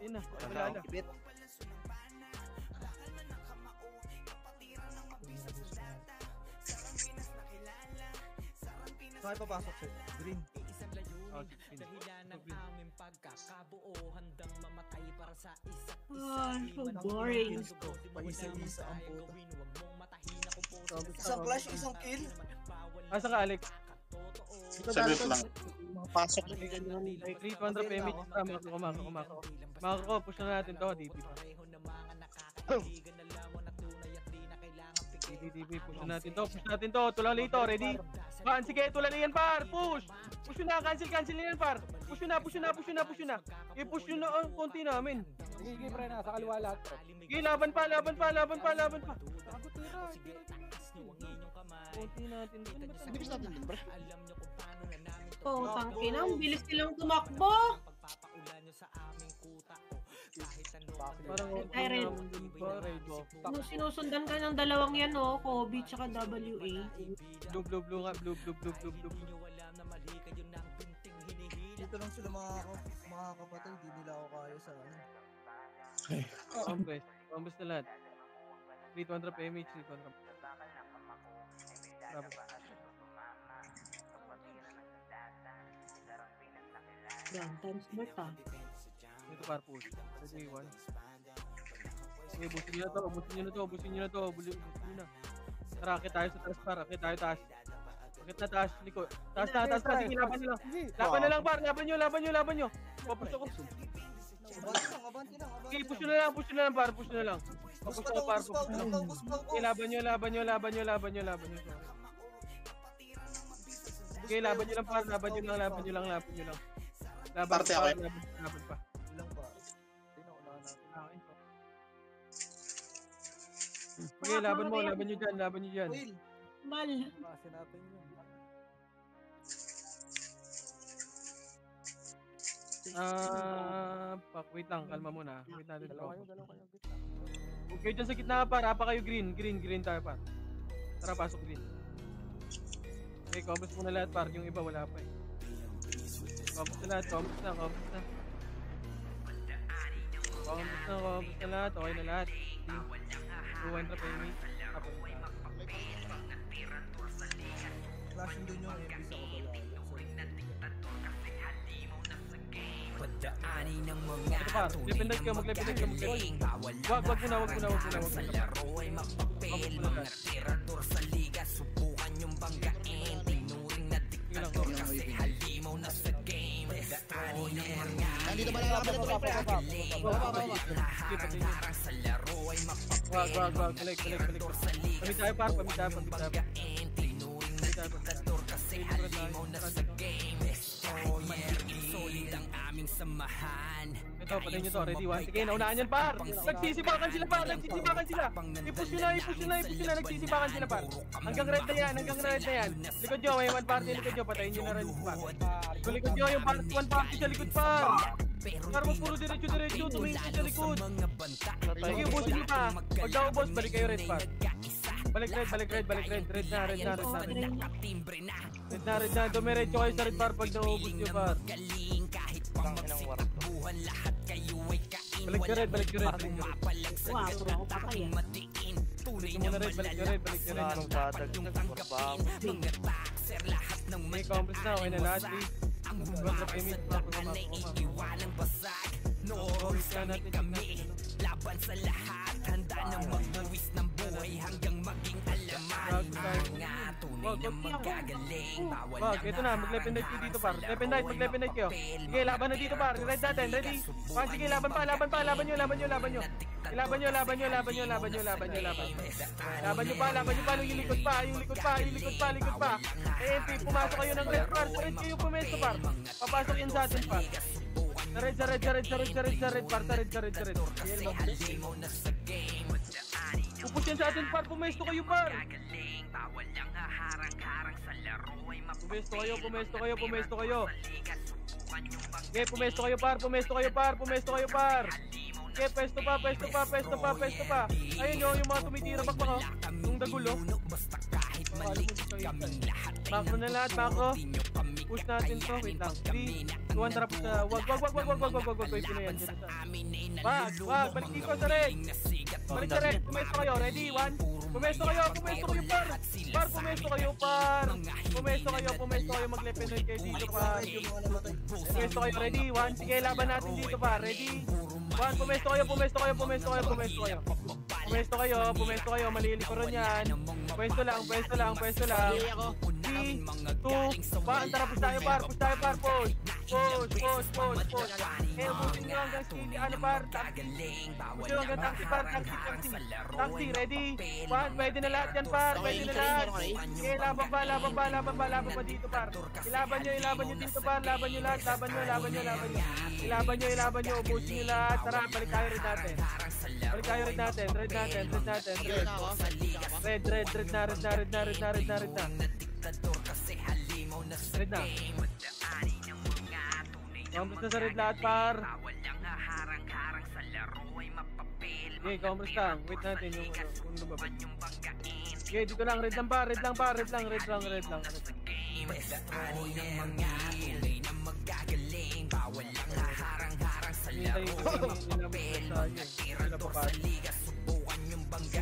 Ayun na. Wala na. Saan kayo papasok sir? Green. So boring. Paisa-isa ang puto. Isang clash, isang kill. Asa ka, Alex? Sagot lang. Pasok. 300 PMH. Mako, push na natin to. DP pa. DP, push natin to. Tulali ito, ready? Sige, tulali yan par. Push na, cancel yan par. Push na. I-push nyo na ang konti namin. Sige, pre, nasa kaliwa lahat. Sige, laban pa. Ako tira. Konti natin. Dibis natin din, bro. Putang ina, ang bilis nilang tumakbo. Parang Ay, Red. Sinusundan ka ng dalawang yan, oh. Kobe tsaka WA. Blue nga. Dito lang sila makakapatay. Di nila ako kaya sa ano. Combos na lahat. 300 PMH, 300. Yan, times smart ah. Ito par push. Ready, 1. Sige, busin nyo na to. Tara, akit tayo sa taas par. Akit taas. Likod. Taas na. Sige, laban nyo lang. Laban nyo. Papush ako. Abanti lang. Sige, push nyo na lang par. Push na lang. Sige, laban nyo. Sige, laban nyo lang par. Laban nyo lang. Parte ako. Laban pa. Ilang pa. Sige, laban nyo dyan. Will. Mal. Kasi natin yun. Wait lang, kalma muna. Wait natin to. Dalawa kayo. Okay, dyan sa gitna par. Apa kayo green tayo par. Tara, pasok green. Okay, combos muna lahat par. Yung iba wala pa eh. Combos na lahat. Combos na lahat. Okay na lahat. 200 PMH. Flashing doon yung MP sa kabala. Pagdaanin ng mga Mag-lepindag ka. Wag muna. sa laro ay magpapel. Mga tirador sa liga, subukan yung banggain. Tinuring na diktator kasi halimaw na sa game. Pagdaanin ng mga Nandito ba lang kami na harang sa laro ay magpapel. Balik. Kami tayo par. Tinuring na diktator kasi halimaw na sa game. Solid ang aming samahan. Ito, patayin nyo to. Ready, 1. Sige, naunahan yan par. Nagsisipakan sila par. I-push nyo na. Nagsisipakan sila par. Hanggang red na yan. Likod nyo, may 1 party likod nyo. Patayin nyo na rin par. Kung likod nyo, yung 1 party sa likod par. Par mo puro diretso. Tumingin sa likod. Sige, ubusin nyo pa. Pag daw ubos, balik kayo red par. Balik red. Red na. Dumiretso kayo sa red par pag naubos nyo par. Balik ka red. Wow, ako patay ah. Balik ka red. Anong dadagdag? Trabaho. May combos na. Okay na lahat. Kontra PMH. Laban sa lahat, handa na magbuwis ng buhay hanggang maging alaman. Mga tunay na magagaling. Wag, ito na, mag-lepin kayo dito par. Lepin kayo. Sige, laban na dito par. Red natin, ready? Sige, laban pa. Laban nyo. Laban nyo pa. Yung likod pa. EMP, pumasok kayo ng red par. Red kayo pumesto par. Papasok yan sa atin par. Sa red, par, sa red. Pupus yan sa atin, par, pumesto kayo, par. Pumesto kayo. Okay, pumesto kayo, par. Okay, pesto pa. Ayun yung mga tumitira bakbak, yung dagulo. Makro na lahat, makro. Push natin to, wait lang. 3, 2, 1, trap sa... Wag. Pino yan. Wag. Balik dito sa red. Pumesto kayo. Ready? 1. Pumesto kayo, par. Pumesto kayo. Mag-lepenoid kayo dito, par. Pumesto kayo. Ready? 1. Sige, laban natin dito, par. Ready? 1. Pumesto kayo. Pumesto kayo. Malilikuran yan. Pwesto lang. 3, 2, 1. Tara, push tayo, par. Push. Eh, ubusin nyo hanggang skinny. Ano, par? Taxi. Push nyo hanggang taxi, par. Taxi, ready? 1. Pwede na lahat yan, par. Okay, laban pa dito, par. Ilaban nyo dito, par. Laban nyo lahat. Ilaban nyo. Ubusin nyo lahat. Tara, balik tayo rin natin. Red natin. Red na. Kamusta sa red lahat, par? Okay, kamusta? Wait natin yung lumabas. Okay, dito lang. Red lang.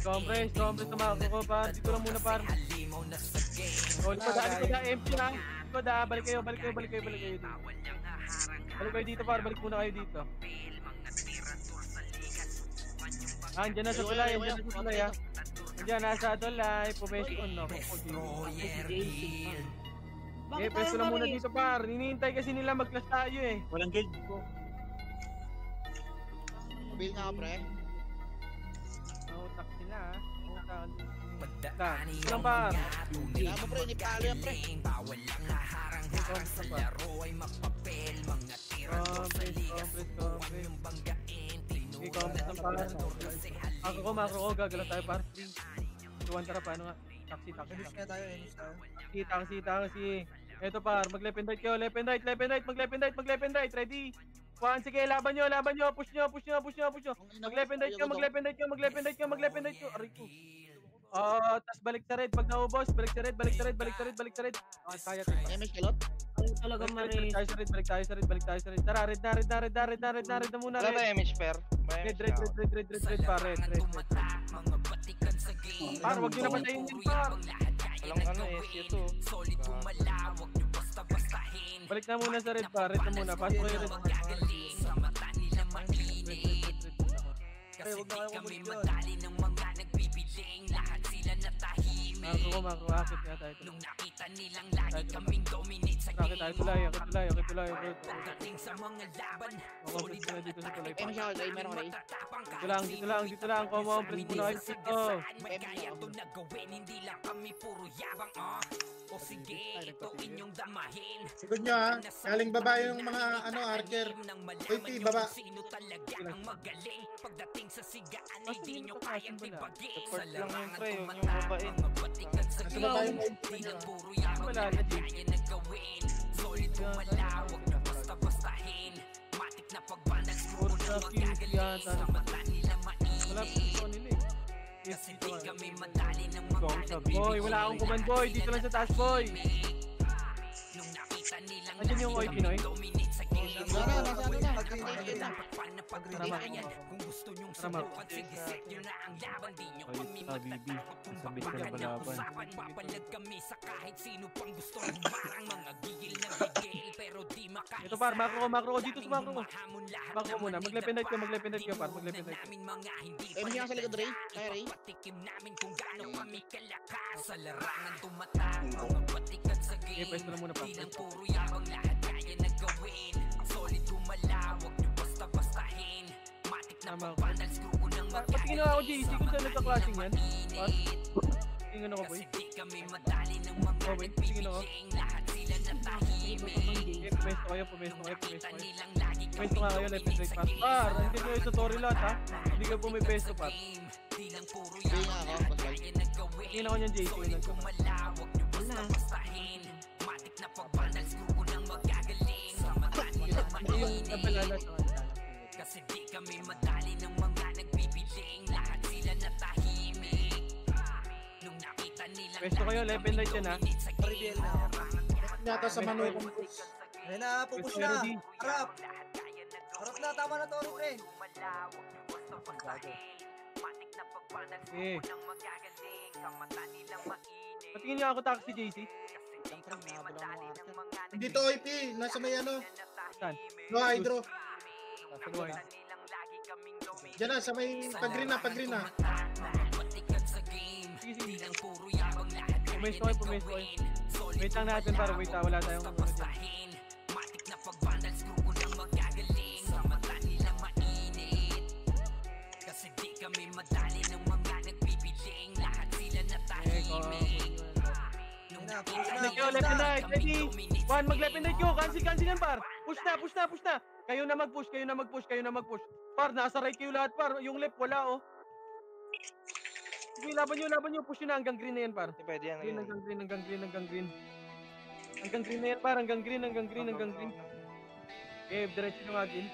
Compress na mga ko, par. Dito lang muna, par. Likod na, empty na. Balik kayo dito. Balik kayo dito, par. Balik muna kayo dito. Andiyan na sa tulay, ha. Andiyan, nasa tulay. Pumesyon, no. Okay, pwesto lang muna dito, par. Hinihintay kasi nila mag-clash tayo, eh. Walang guild. Mabil nga, pre. Nautak sila, ha. Ito lang, par. Kailangan mo, pre. Nipalo yan, pre. Makro ko, gagala tayo, par. 3, 2, 1, tara, paano nga? Taxi. Taxi. Eto, par, mag-left and right kayo. Left and right. Ready? 1, sige, laban nyo. Push nyo. Mag-left and right kayo. Aray ko. Tas balik sa red. Pag naubos, balik sa red. Kaya tayo. Damage kalot? Talaga Balik tayo sa red. Tara, red na muna. Wala ba image pair? Red, par. Red. Par, wag nyo na patayin yun, par. Walang ito. Balik na muna sa red, par. Red na muna. Pass ko yung red. Huwag na kayo kumulit yun. Makro, akit nga tayo. Akit tayo, tulay. Dito sa tulay. Damage ako, Ray. Meron ko, Ray. Dito lang. Compress muna kayo dito. Sigod nyo, ha. Galing baba yung mga, archer. Uy, P, baba. Support lang yung pre, yung babain. Nasa baba yung Wala na din. Boy, wala akong command, boy. Dito lang sa taas, boy. Andiyan yung Oy Pinoy. Kung gusto nyong Tama. subukan, sige set nyo na ang laban. Di nyo Oy, kami Bibi. kung Sabit ka na pakipagandang balaban. usapan. Papalag kami sa kahit sino pang gusto humarang. Mga gigil na gigil pero di makaisa. Ito, par, makro ko. Dito sa makro ko. Makro muna. Mag-lependite ka, par. Mag-lependite ka. Damage nga sa likod, Ray. Kaya, Ray. Patikim namin kung gaano kami kalakas. Sa larangan tumatang mga batikan sa game. Okay, pwesto na muna, par. Di lang puro yabang, lahat kaya na gawin. Solid gumalawag nyo basta-bastahin. Matik na pagpanal, screw ko nang Patingin na ako, JC, kung saan nagka-clashing yan. Par. Tingin ako, boy. kasi di kami madali ng mga Oh, wait, tingin ako. nagpipiling. Lahat sila Pumesto kayo. Pumesto nga kayo, left and right pass. Par, hindi nyo yung tutorial lahat ha. Hindi ka pumipesto par. Hindi nga ako. Tingin ako niyan JC. Yung kabalala sa kanila. Kasi di kami madali ng mga nagpipiling. Lahat sila natahimik. Nung nakita nila Pwesto kayo, left and right yan ha. Reveal na. Yata sa manukong Ayun na, pupush na. Harap. Harap na, tama na to, pre. Eh. Patingin niya ako taxi JC. Dito OP, nasa may ano. Saan? No hydro. Tuloy. Diyan na, sa may pag-green na. Sige. Pumesto kayo. Wait lang natin para wait ha. Wala tayong kasi di kami madali ng mga nagpipiling. Lahat sila natahimik. Left and right, ready? One, mag-left and right ko. Cancel yan par. Push na. Kayo na mag-push. Par, nasa right kayo lahat par. Yung left wala oh. Sige, laban nyo. Push nyo na hanggang green na yan par. Pwede yan. Hanggang green. Hanggang green na yan par. Hanggang green. Okay, diretso nyo nga green.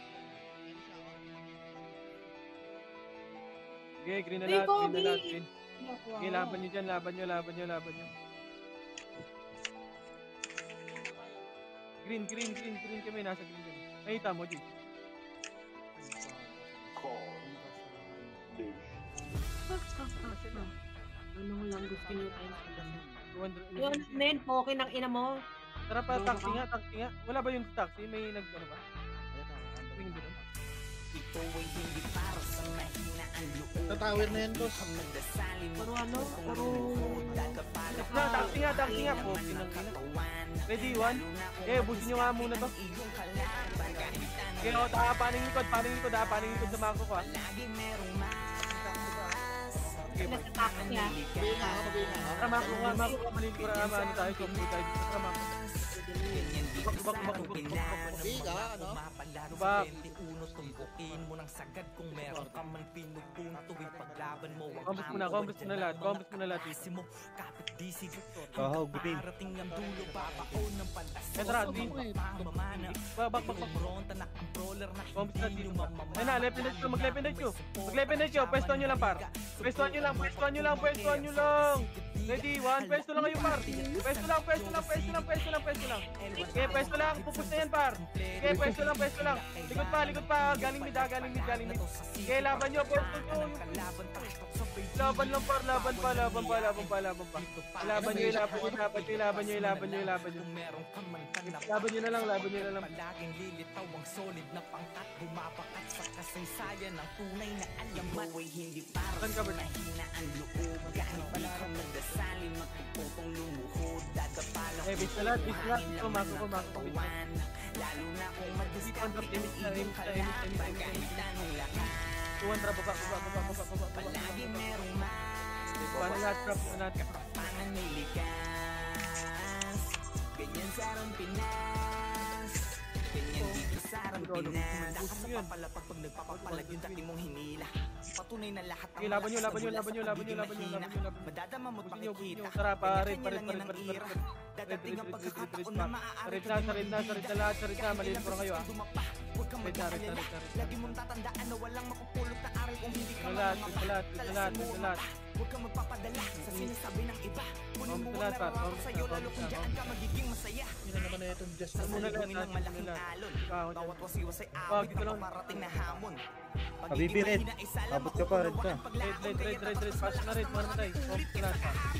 Okay, green na lahat. Okay, laban nyo dyan. Laban nyo. Green kami. Nasa green kami. Nakita mo, G. Anong lang gusto nyo tayo? 200. Yun, men, okay ng ina mo. Tara pa, taxi nga. Wala ba yung taxi? May ano ba? Ring doon. Tatawir na yan, boss. Puro ano? Taxi nga. Okay, nang ina. Ready, one. Busin nyo nga muna to. Okay, paning likod sa mako ko ha. Okay, nasa niya. Tara mako nga, malilura nga, ano tayo, sombo tayo. Tara mako. Bak. Kombos mo na lahat. Oh, green. Tara, di. Bak. Kombos na di. Ayun na, left and right ko. Mag-left and right ko. Pwestuhan nyo lang, par. Pwestuhan nyo lang. Ready, one. Pwesto lang kayo, par. Pwesto lang. Okay, pwesto lang. Pupus na yan, par. Okay, pwesto lang. Likod pa. Galing mid. Okay, laban nyo. Pwesto nyo. Laban lang, par. Laban pa. Laban nyo. Laban nyo na lang. Palaging lilitaw ang solid na pangkat. Bumabakat sa kasaysayan ng tunay na alam mo ay hindi para sa mahina ang loob. Kahit di ka magdasali, magpuputong lumuhod. Dadapalang bis na lahat. Kumakuwan. Lalo na kung madiskarte ang iyong kalaban. Kahit anong lahat. Palagi merong mas. Kapangan may likas. Ganyan sa Arang Pinas. Ganyan dito sa Arang Pinas. Dakas sa papalapag pag nagpapapalag yung dati mong hinila. Patunay na lahat ang laban nyo. Madadama magpakikita. Tara, parit. Dadating ang pagkakataon na maaari. Sarit na lahat. Maliit ko lang kayo ah. Huwag kang magkakalala. Lagi mong tatandaan na walang makupulot na aral kung hindi ka lahat. Huwag kang magpapadala sa sinasabi ng iba. Kunin mo ang narararo sa'yo lalo kung dyan ka magiging masaya. Yun na naman na itong just Sa saluhin ng malaking alon. Bawat wasiwasay awit na paparating na hamon. Kabibirit. Abot ka pa, red ka. Red. Pass na red. Marami tayo.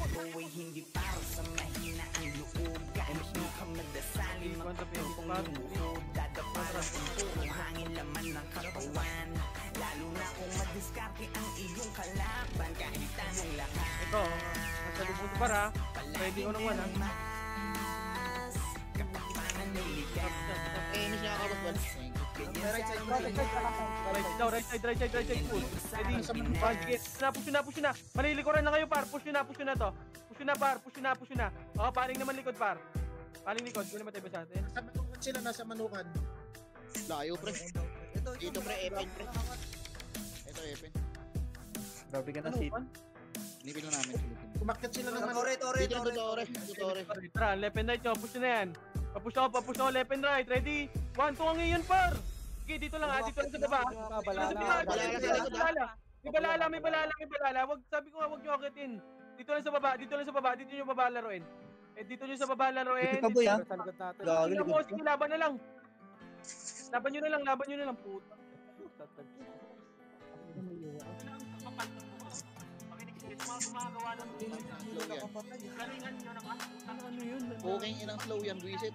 Ito'y hindi para sa mahina ang loob. Kahit di ka magdasali, magpuputong lumuhod. Dadaparan ang purong hangin laman ng katawan. Lalo na kung madiskarte ang iyong kalaban. Kahit anong lahat. Ito, nasa lubog ko para. Pwede ko nang wala. Kapangan may ligas. Miss niya ako, boss. Right side push. Ready? Push na. Malilikuran na kayo par. Push nyo na to. Push nyo na. O, paring naman likod par. Paling likod, hindi naman tayo ba sa atin? Nasa manukan sila, nasa manukan. Layo, pre. Ito, Dito, pre, Epen, pre. Ito, Epen. Grabe ka na, Sid. Nipil na namin. Kumakit sila ng Tore, tore, Dito, tore. Tore. Tore. Tara, left and right nyo, push nyo na yan. Papush ako, left and right, ready? 1, 2 ang ngayon, par! Sige, dito lang dito lang sa baba. May balala. Wag, sabi ko nga, wag nyo akitin. Dito lang sa baba, dito nyo baba laruin. Dito nyo sa baba laruin. Ito ka, boy, ha? Sige, laban na lang. Laban nyo na lang, puta. Okay, ilang slow yan, buwisit.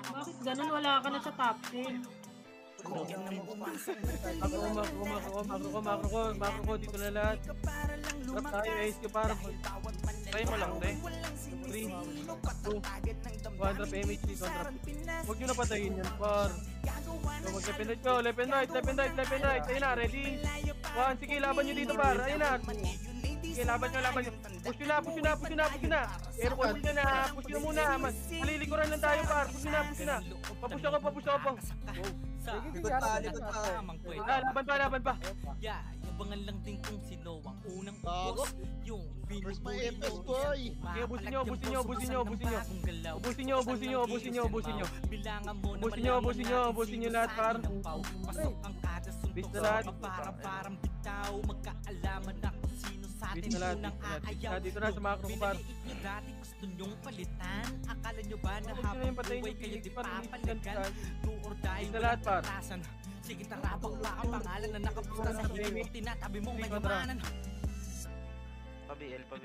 Bakit ganun? Wala ka na sa top 10. Makro ko, dito na lahat. Trap tayo, ace ko para. Try mo lang, te. 3, 2, 1, drop MH dito, drop. Huwag nyo na patayin yan, par. So, mag-left ko, left and right. Ayun na, ready? 1, sige, laban nyo dito, par. Ayun na. Sige, laban nyo. Push nyo na. Pero push nyo muna. Malilikuran lang tayo, par. Push nyo na. Papush ako. Likod pa. Laban pa. Yabangan lang din kung sino ang unang Bago. boss. Yung First my FS, boy. Okay, ubusin nyo. Ubusin nyo lahat, par. Bis na lahat. Parang bitaw, magkaalaman na kung sino sa atin unang aayaw. Dito na sa macro ko, par. Dati gusto nyong palitan. Akala nyo ba na Huwag nyo na yung habang patayin buhay yung kayo di pilig, par. papalagan? Do or die, Bis na lahat, par. rasan. Sige, tara, bakla ang pangalan na nakapusta sa himig. Tinatabi mong mayamanan.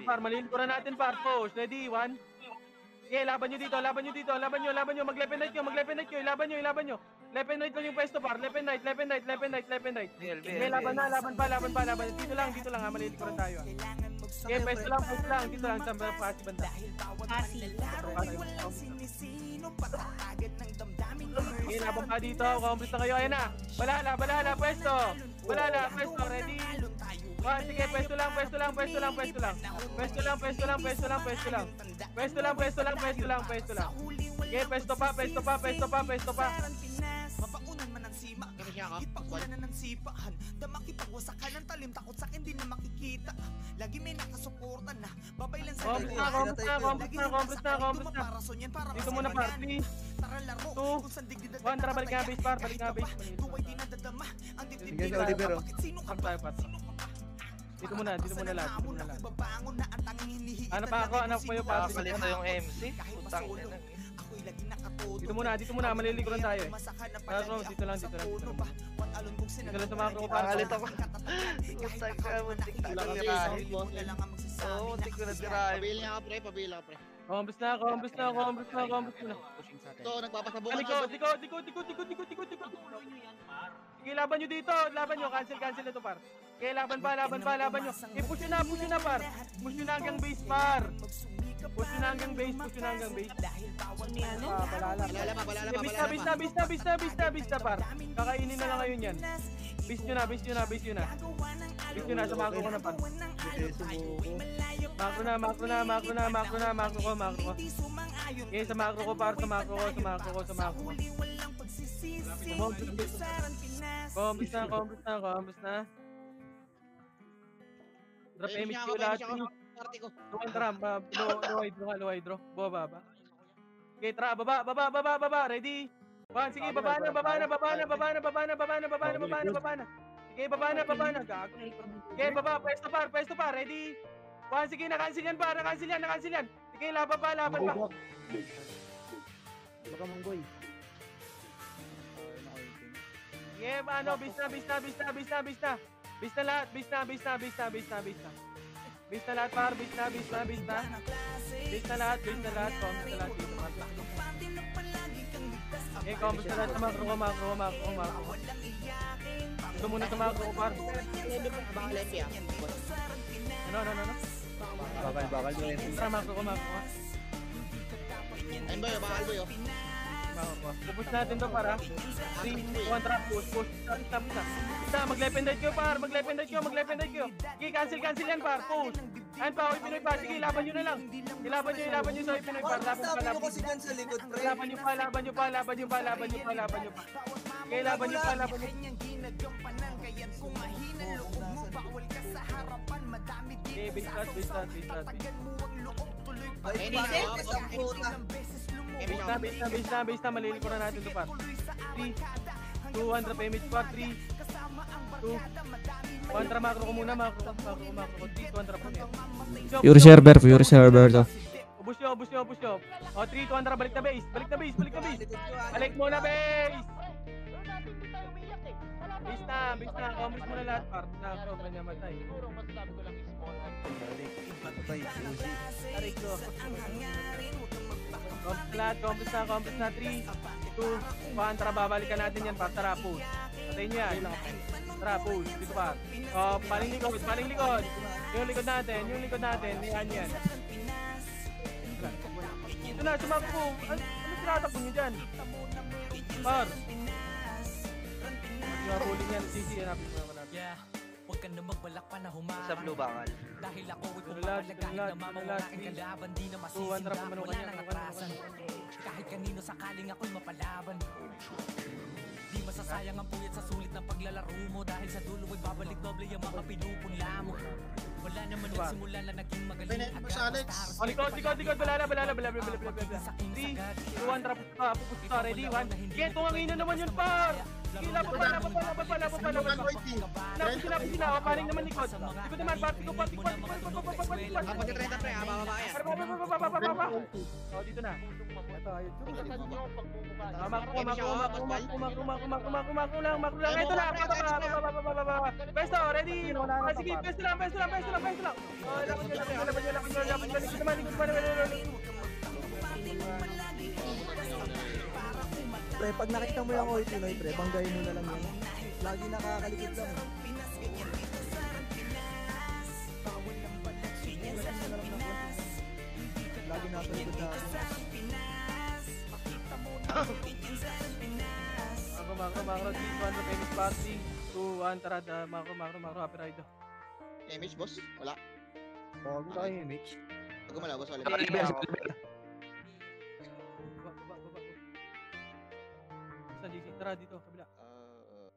Par, malilikuran natin, par. Push, ready? 1. Okay, laban nyo dito. Mag-left and right nyo. Ilaban nyo. Left and right lang yung pwesto, par. Left and right. Okay, laban pa. Dito lang ha. Malilikuran tayo. Okay, pwesto lang. Dito lang. Sa pasi banda. Okay, laban pa dito. Kumplis na kayo. Ayan na. Balala. Pwesto. Ready? Sige, pwesto lang. Okay, pwesto pa. Mapaunan man ang sima, ipagkunan ng sipahan. Damakipagwasakan ng talim, takot sa akin di na makikita. Lagi may nakasuportan na, babay lang sa Komplis na. Dito muna, par. 3, 2, 1, tara, balik nga base, par. Duway di nadadama, ang dibdib Sige, Oliver, oh. Dito muna lahat. Babangon na ang tanging hinihiit. Ano pa yung pass? Kalito yung MC. Putang ina. Dito muna, malilikuran tayo eh. Dito lang. Dito lang sa macro ko, par. Kalito ko. Putang ka, muntik na tirahin mo. Oo, muntik ko na tirahin. Pabila ka, pre. Kumplis na. Ito, nagpapasabukan. Likod. Sige, laban nyo dito. Cancel na to, par. Okay, laban pa. Push nyo na, par. Push nyo na hanggang base, par. Push nyo na hanggang base. Bista, par. Kakainin na lang ngayon yan. Base nyo na. Sa macro ko na, par. Macro ko. Okay, sa macro ko, par. Sa macro ko. Kumplis na. Drop MHQ lahat. Low hydro. Baba. Okay, tara, baba. Ready? 1, sige, baba na. Sige, baba na. Gago. Okay, baba, pwesto pa. Ready? 1, sige, na-cancel yan. Sige, laban pa. Baka manggoy. Sige, bista. Bista lahat. Bista lahat, par. Bista lahat. Okay, kumplis na lahat sa macro ko. Ito muna sa macro ko, par. Ano? Bakal mo rin. Tara, macro ko. Ayun ba yun, bakal ba yun? Pupush natin to, para. 3, 1, trap, push. Basta, mag-left and right kayo, par. Okay, cancel yan, par. Push. Ayan pa, Oy Pinoy pa. Sige, laban nyo na lang. Ilaban nyo sa Oy Pinoy pa. Bakit sabi nyo kasi dyan sa likod, pre? Laban nyo pa. Okay, laban nyo pa. Okay, base shot. Ay, bakit? Isang puta. Base na. Malilikuran natin ito pa. 3, 2, 1, drop image pa. 3, 2, 1, tara macro ko muna. Macro ko. 3, 2, 1, drop image. Pure server to. Ubus nyo. O, 3, 2, 1, tara. Balik na base. Balik muna base. Base na. Combos muna lahat par. Nakro, may namatay. Siguro masasabi ko lang is small. Aray ko. Combos na. 3, 2, 1, tara. Babalikan natin yan par. Tara, push. Patayin nyo yan. Tara, push. Dito par. O, paling likod. Yung likod natin. Yan. Ito na, sumakbo. Ano tinatakbo nyo dyan? Par. Rolling yan, CC, hanapin mo naman natin. Huwag ka na magbalak pa na humarang. Sa blue bakal. Dahil ako ay Tunulat, kumapalagay na mamawa aking kalaban. Di na masisimula, wala nang atrasan. Kahit kanino sakaling ako'y mapalaban. Di masasayang ang puyat sa sulit ng paglalaro mo. Dahil sa dulo ay babalik doble yung mga pinupunla mo. Wala naman nagsimula na naging magaling agad. O, likod. Balala. 3, 2, 1, trap pa. Pupus ka. Ready, 1. Sige, tungangin na naman yun, par. Sige, laban pa. Sila. O, paring naman likod. Likod naman, party ko. Kapag 30 pre, bababa yan. O, dito na. Saan nyo ang pagbubukas? Makro lang. Ito na. Pesto, ready. Sige, pesto lang. Laban nyo. Pre, pag nakita mo yung Oy Pinoy, pre, banggayin mo na lang yun. Lagi nakakalikod lang. Lagi nasa likod natin. Makro, 3, 1, finish party. 2, 1, tara, makro, happy ride. Image boss? Wala. Bago tayo, image. Pag gumala, boss, wala. Sa GC, tara dito, kabila.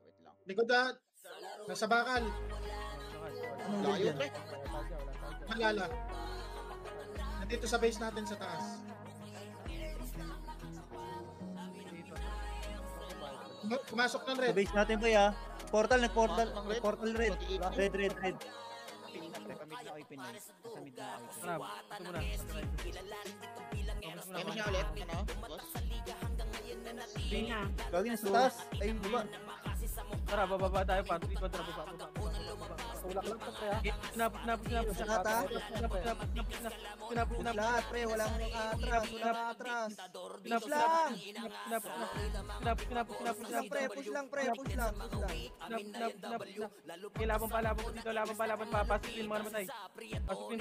Wait lang. Likod na. Nasa bakal. Layo pre. Malala. Nandito sa base natin sa taas. Pumasok ng red. Sa base natin po ya. Portal red. Red. Tara, ito muna. Image niya ulit. Ano, boss? Gawin na sa taas. Ay, diba? Tara, bababa tayo pa. 3 kontra, baba. Tulak lang pa kaya. Push lahat, pre, walang atras. Push lang, pre. Laban pa. Pasukin mga namatay. Pasukin.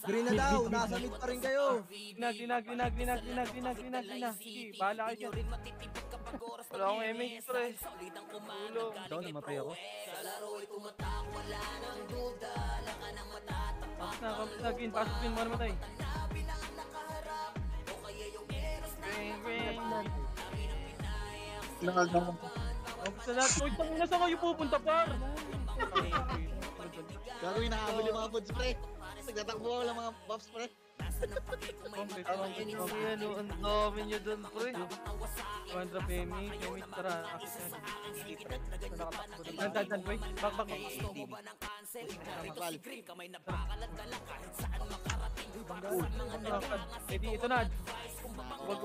Green na daw, nasa mid pa rin kayo. Ginag. Sige, bahala kayo dyan. Wala akong MH, pre. Tulong. Ito, namatay ako. Pasukin mga namatay. Sa lahat, uy, tangina sa kayo pupunta, par. Gagawin nakakabili mga foods pre. Nagtatakbo ako lang mga buffs pre. Complete. Ano, ang dami nyo dun pre. 100 PMI, tara. Dan, boy. Back. Ready, ito na. Wag.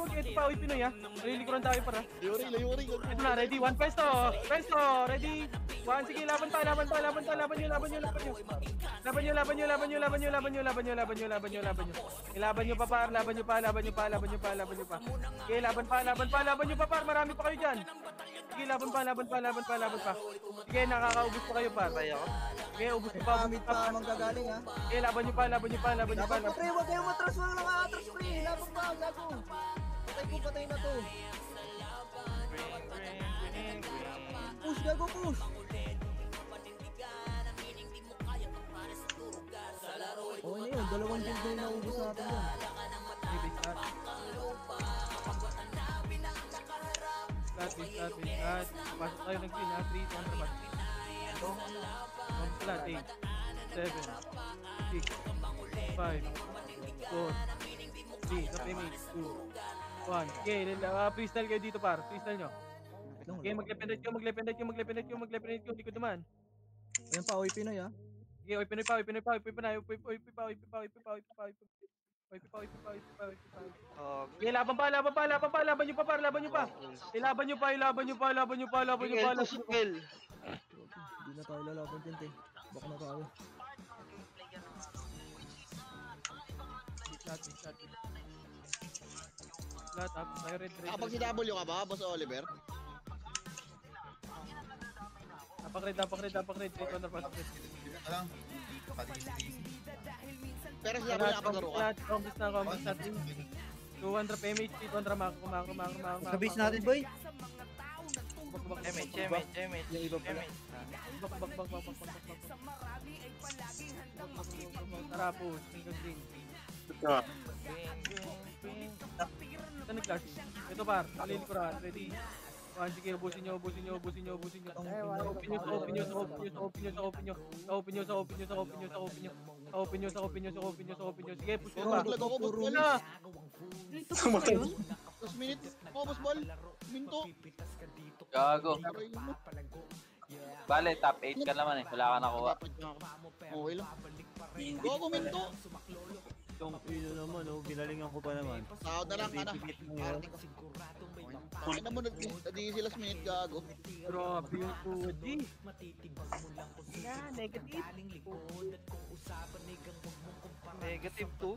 Ito pa, Oy Pinoy ha. Malilikuran tayo para. Layuri. Ito na, ready. 1 pesto. Ready. 1, sige, laban nyo. Laban nyo. Ilaban nyo pa, par. Laban nyo pa. Okay, laban nyo pa, par. Marami pa kayo dyan. Sige, laban pa. Sige, nakakaubos pa kayo, par. Sige, ubos pa. Mid pa manggagaling ha. Okay, laban nyo pa. Dapat pa, pre, huwag kayong matras. Walang atras, pre. Laban pa, gago. Patay na to. Push, gago, push. Pasok tayo ng green ha. 3, counterpass. Pump lahat. 8, 7, 6, 5, 4, 3, na PMH, 2, 1. Okay, freestyle kayo dito par. Freestyle nyo. Okay, mag-lependate ko. Hindi ko naman. Ayan pa, Oy Pinoy ah. Okay, oy Pinoy pa. Okay, laban nyo pa par. Ilaban nyo pa. Tusukil. Hindi na tayo lalaban dyan, te. Baka na tayo. Lahat up, tayo red. Kapag si W ka ba, Boss Oliver? Dapak red. 3 counterpass. Pero si W nakapagaro ka. Complex na. 200 PMH, 3 kontra mako. Kabis natin, boy. MH. Yung iba pala. Tara po, green. Ito nag-clash. Ito par, alin ko ra. Ready? 1, sige, ubusin nyo. Open nyo. Sige, push nyo pa. Naglag ako, Boss Ball. Na! Last minute. Oh, Boss Ball. Minto. Gago. Bale, top 8 ka naman eh. Wala ka nakuha. Okay lang. Gago, Minto. Yung ilo naman, oh, binalingan ko pa naman. Sahod na lang, ana. Ay na mo, nadi sila last minute, gago. Grabe yung Cody. Negative. Negative 2.